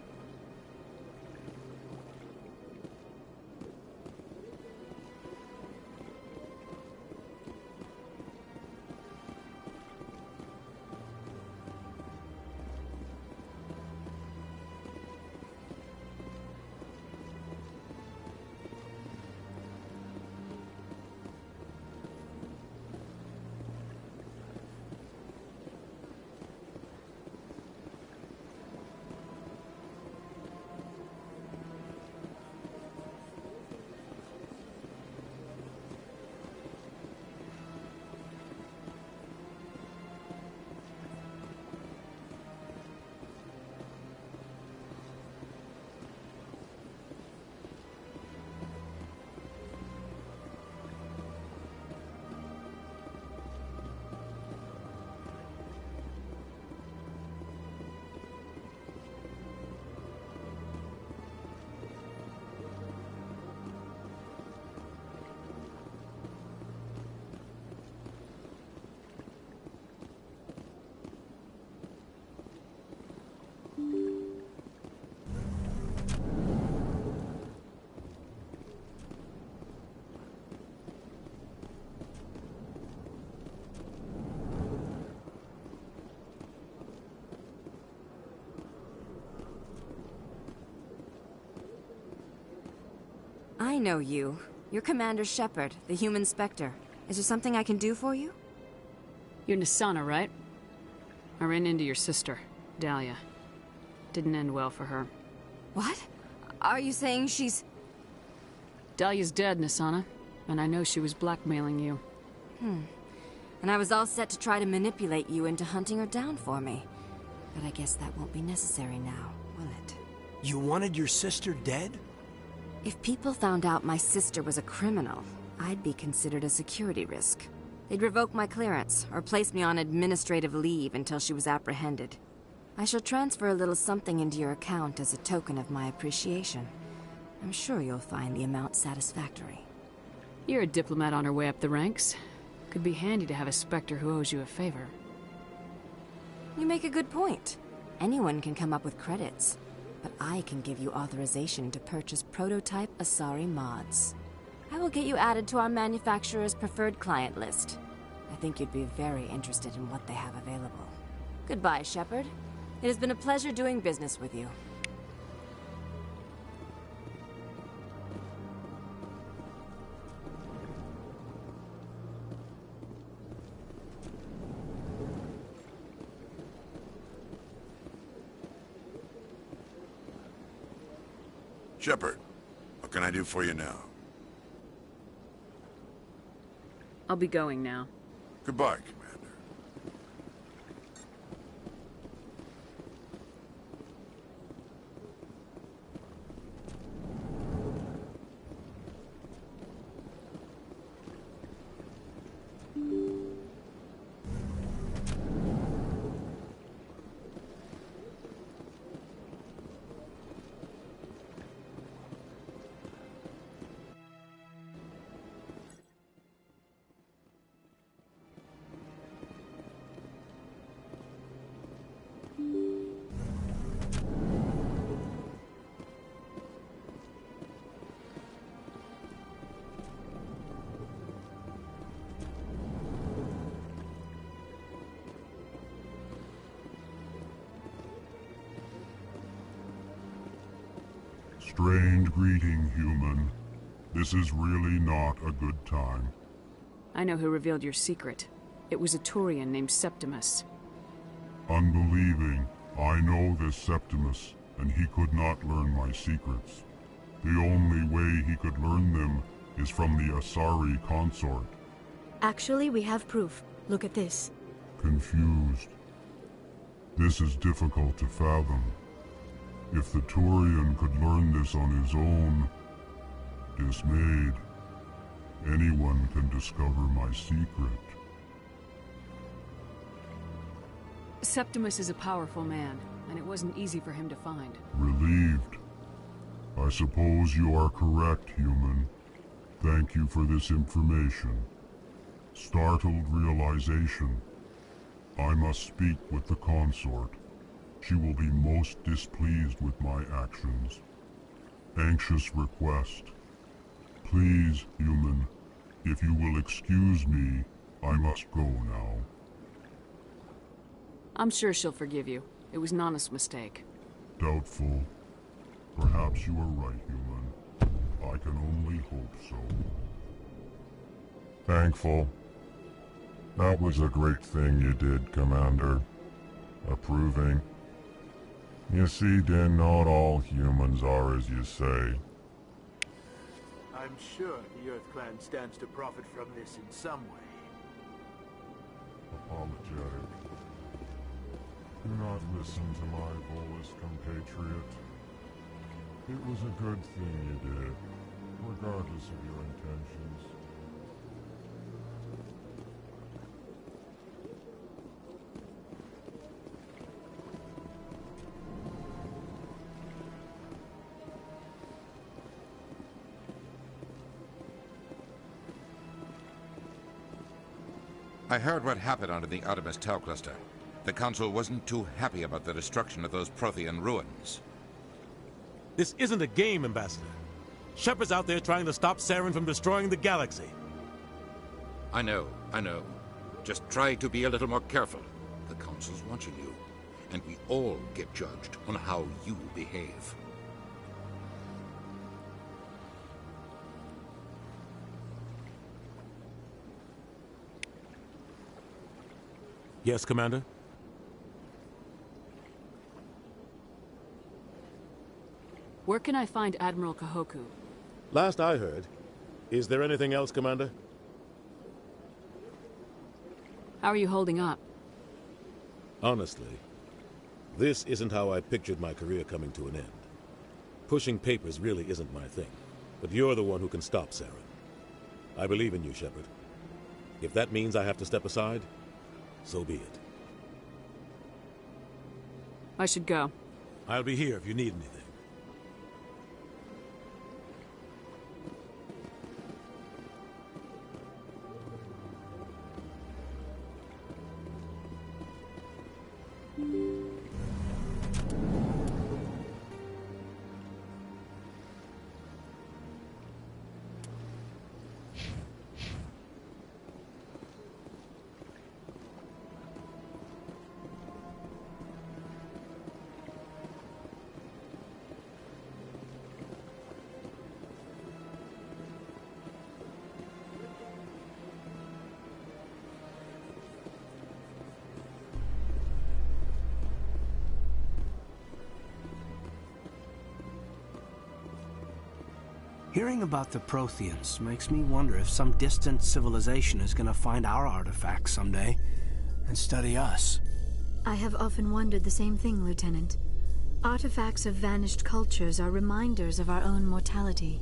I know you. You're Commander Shepherd, the human Spectre. Is there something I can do for you? You're Nisana, right? I ran into your sister, Dahlia. Didn't end well for her. What? Are you saying she's... Dahlia's dead, Nisana. And I know she was blackmailing you. And I was all set to try to manipulate you into hunting her down for me. But I guess that won't be necessary now, will it? You wanted your sister dead? If people found out my sister was a criminal, I'd be considered a security risk. They'd revoke my clearance, or place me on administrative leave until she was apprehended. I shall transfer a little something into your account as a token of my appreciation. I'm sure you'll find the amount satisfactory. You're a diplomat on her way up the ranks. Could be handy to have a Spectre who owes you a favor. You make a good point. Anyone can come up with credits. But I can give you authorization to purchase prototype Asari mods. I will get you added to our manufacturer's preferred client list. I think you'd be very interested in what they have available. Goodbye, Shepherd. It has been a pleasure doing business with you. Shepherd, what can I do for you now? I'll be going now. Goodbye, Commander. Strange greeting, human. This is really not a good time. I know who revealed your secret. It was a Turian named Sepimus. Unbelieving, I know this Sepimus, and he could not learn my secrets. The only way he could learn them is from the Asari consort. Actually, we have proof. Look at this. Confused. This is difficult to fathom. If the Turian could learn this on his own, dismayed, anyone can discover my secret. Sepimus is a powerful man, and it wasn't easy for him to find. Relieved. I suppose you are correct, human. Thank you for this information. Startled realization. I must speak with the consort. She will be most displeased with my actions. Anxious request. Please, human, if you will excuse me, I must go now. I'm sure she'll forgive you. It was Nana's mistake. Doubtful. Perhaps you are right, human. I can only hope so. Thankful. That was a great thing you did, Commander. Approving. You see, then, not all humans are as you say. I'm sure the Earth Clan stands to profit from this in some way. Apologetic. Do not listen to my Volus compatriot. It was a good thing you did, regardless of your intentions. I heard what happened under the Artemis Tau cluster. The Council wasn't too happy about the destruction of those Prothean ruins. This isn't a game, Ambassador. Shepherd's out there trying to stop Saren from destroying the galaxy. I know. Just try to be a little more careful. The Council's watching you, and we all get judged on how you behave. Yes, Commander? Where can I find Admiral Kahoku? Last I heard. Is there anything else, Commander? How are you holding up? Honestly, this isn't how I pictured my career coming to an end. Pushing papers really isn't my thing, but you're the one who can stop Saren. I believe in you, Shepherd. If that means I have to step aside, so be it. I should go. I'll be here if you need anything. Hearing about the Protheans makes me wonder if some distant civilization is gonna find our artifacts someday and study us. I have often wondered the same thing, Lieutenant. Artifacts of vanished cultures are reminders of our own mortality.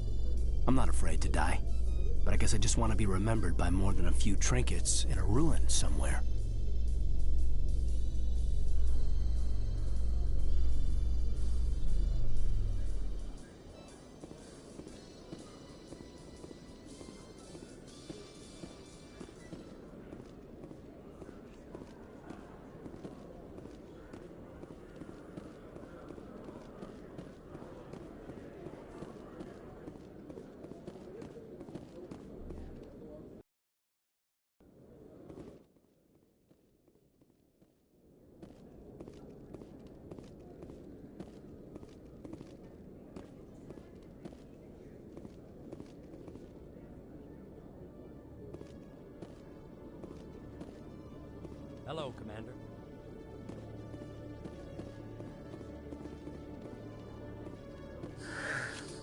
I'm not afraid to die, but I guess I just want to be remembered by more than a few trinkets in a ruin somewhere. Hello, Commander.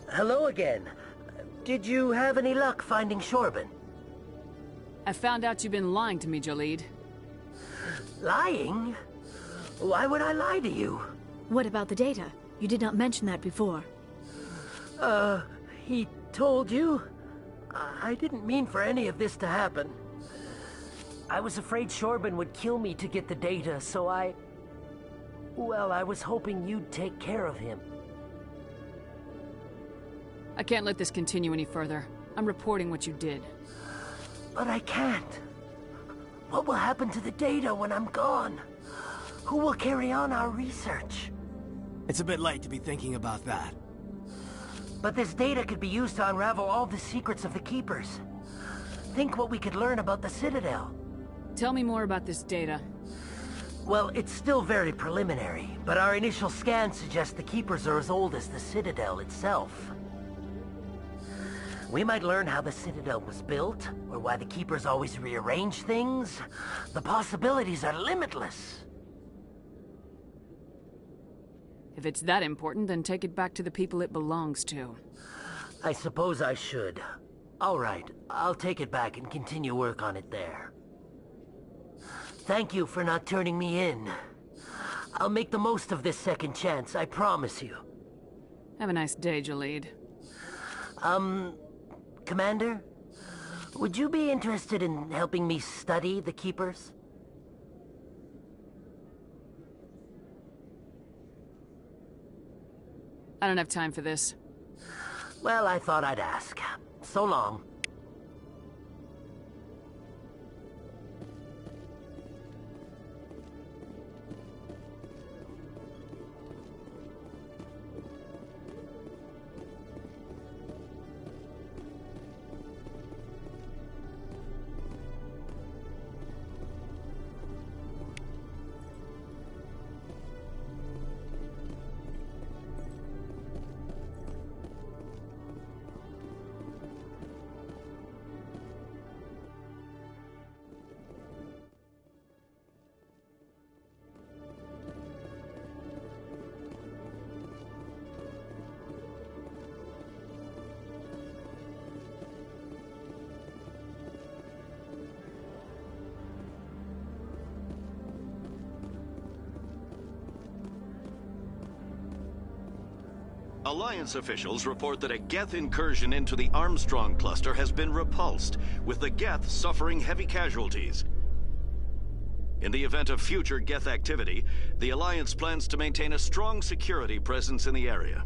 Hello again. Did you have any luck finding Shorban? I found out you've been lying to me, Jahleed. Lying? Why would I lie to you? What about the data? You did not mention that before. He told you? I didn't mean for any of this to happen. I was afraid Shorban would kill me to get the data, so well, I was hoping you'd take care of him. I can't let this continue any further. I'm reporting what you did. But I can't. What will happen to the data when I'm gone? Who will carry on our research? It's a bit late to be thinking about that. But this data could be used to unravel all the secrets of the Keepers. Think what we could learn about the Citadel. Tell me more about this data. Well, it's still very preliminary, but our initial scans suggest the Keepers are as old as the Citadel itself. We might learn how the Citadel was built, or why the Keepers always rearrange things. The possibilities are limitless. If it's that important, then take it back to the people it belongs to. I suppose I should. All right, I'll take it back and continue work on it there. Thank you for not turning me in. I'll make the most of this second chance, I promise you. Have a nice day, Jahleed. Commander? Would you be interested in helping me study the Keepers? I don't have time for this. Well, I thought I'd ask. So long. Alliance officials report that a Geth incursion into the Armstrong cluster has been repulsed, with the Geth suffering heavy casualties. In the event of future Geth activity, the Alliance plans to maintain a strong security presence in the area.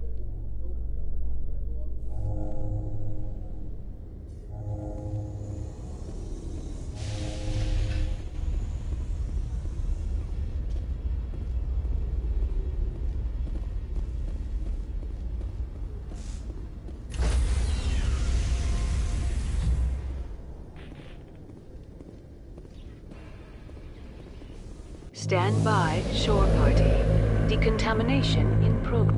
Stand by, shore party. Decontamination in progress.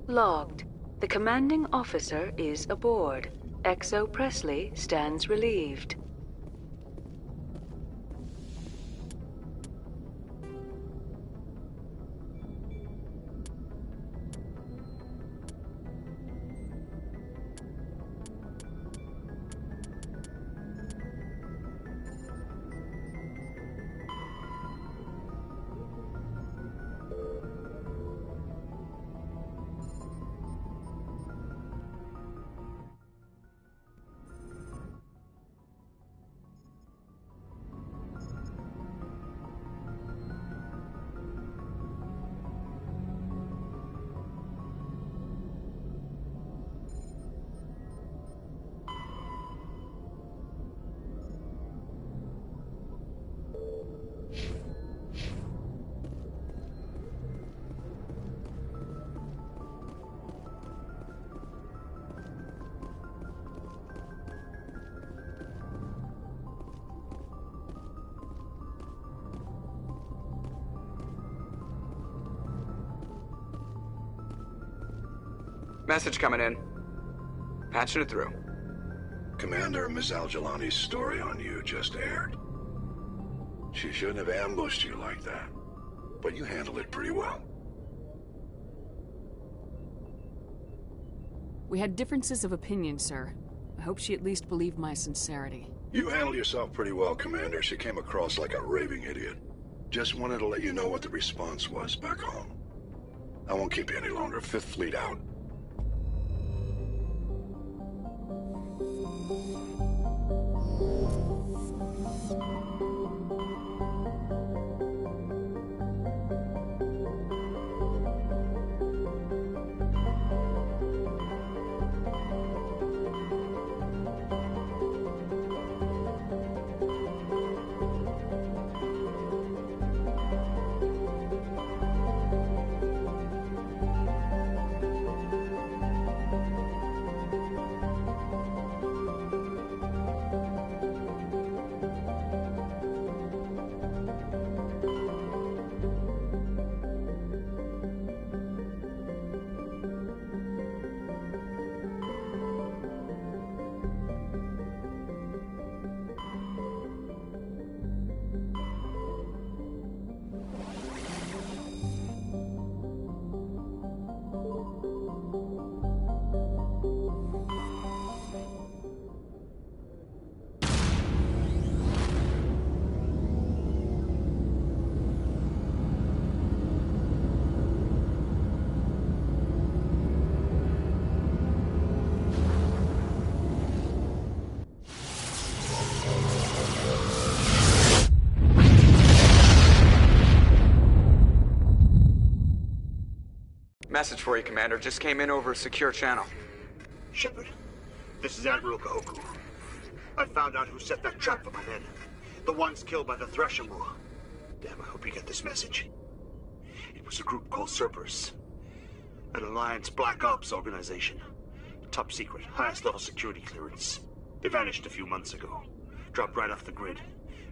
Logged. The commanding officer is aboard. XO Presley stands relieved. Message coming in. Patching it through. Commander, Miss Al Jilani's story on you just aired. She shouldn't have ambushed you like that, but you handled it pretty well. We had differences of opinion, sir. I hope she at least believed my sincerity. You handled yourself pretty well, Commander. She came across like a raving idiot. Just wanted to let you know what the response was back home. I won't keep you any longer. Fifth Fleet out. Message for you, Commander. Just came in over a secure channel. Shepherd, this is Admiral Kahoku. I found out who set that trap for my men. The ones killed by the Thresher. Damn, I hope you get this message. It was a group called Cerberus. An Alliance Black Ops organization. Top secret, highest level security clearance. They vanished a few months ago. Dropped right off the grid.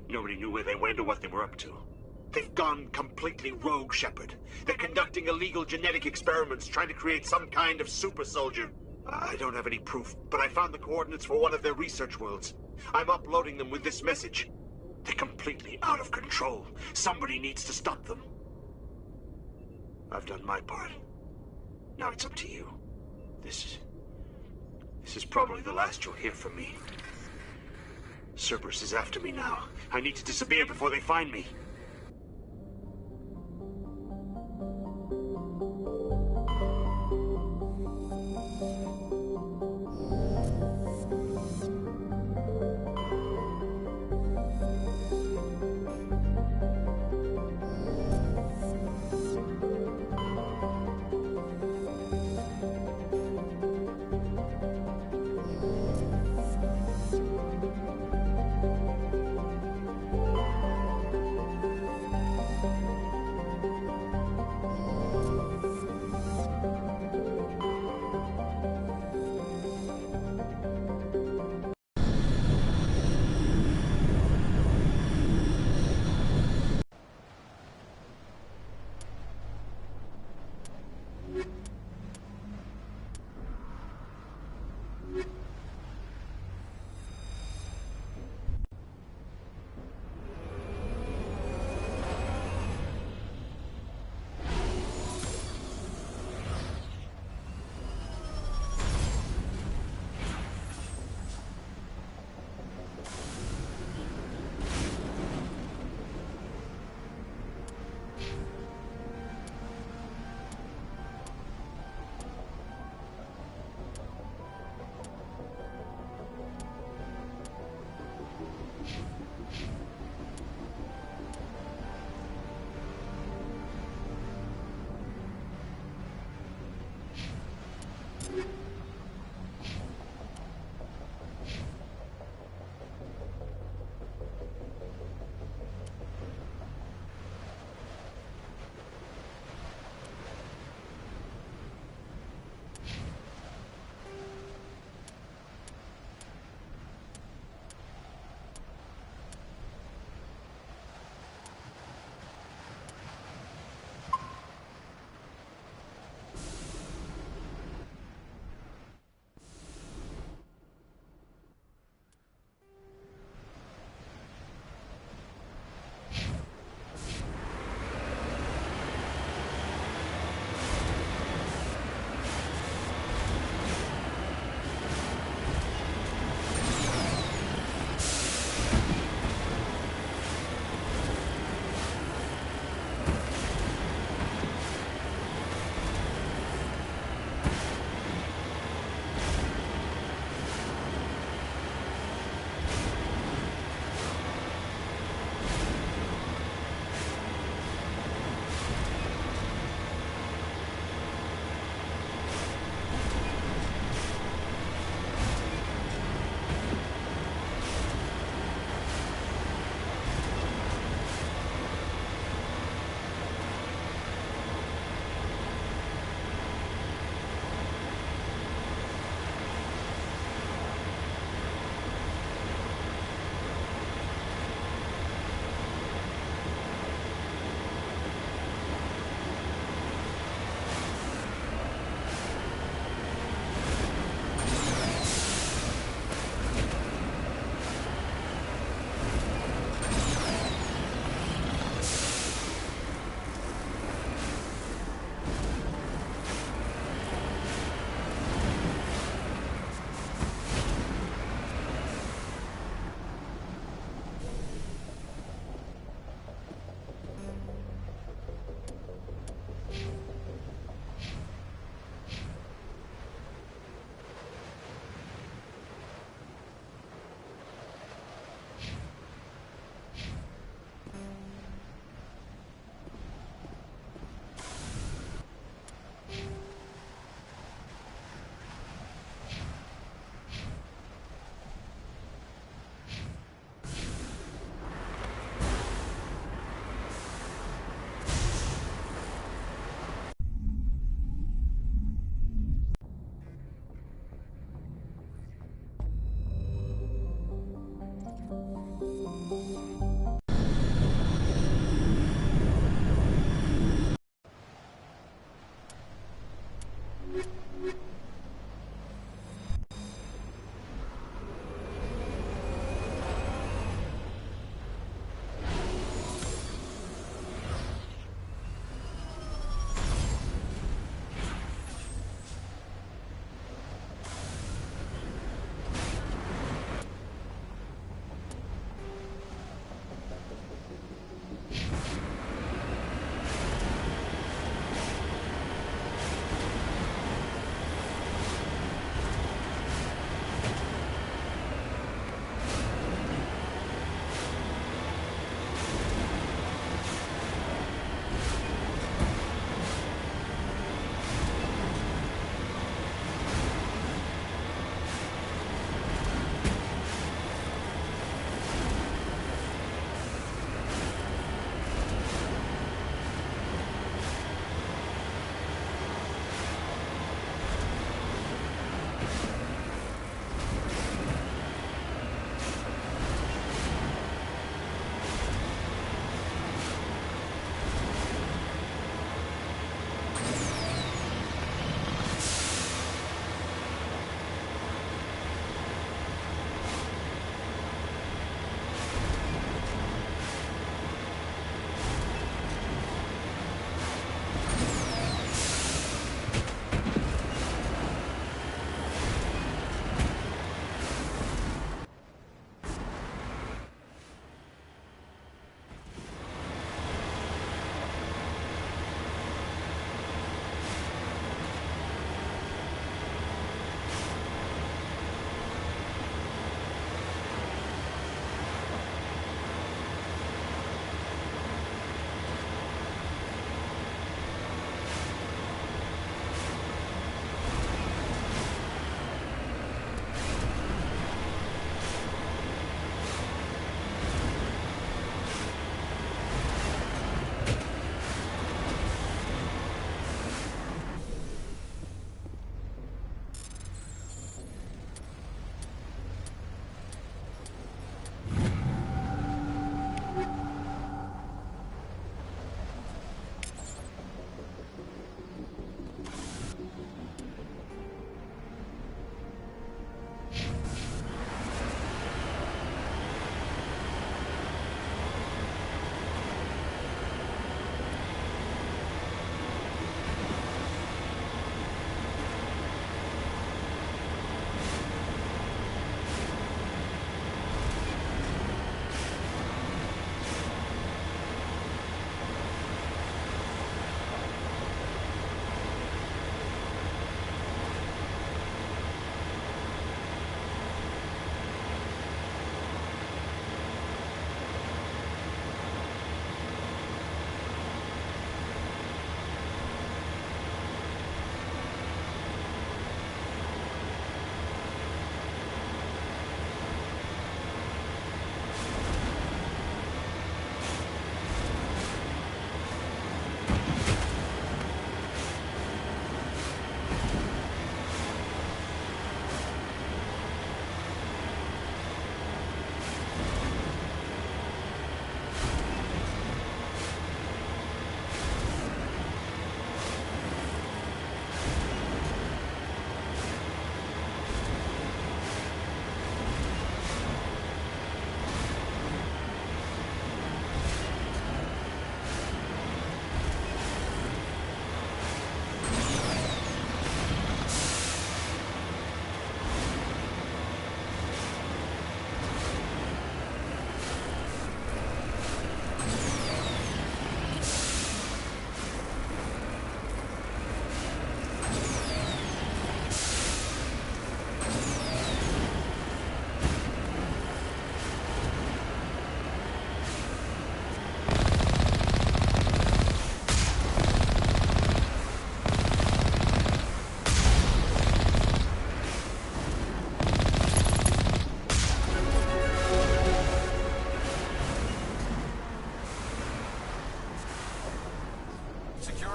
Nobody knew where they went or what they were up to. They've gone completely rogue, Shepherd. They're conducting illegal genetic experiments, trying to create some kind of super soldier. I don't have any proof, but I found the coordinates for one of their research worlds. I'm uploading them with this message. They're completely out of control. Somebody needs to stop them. I've done my part. Now it's up to you. This is probably the last you'll hear from me. Cerberus is after me now. I need to disappear before they find me.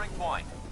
Securing point.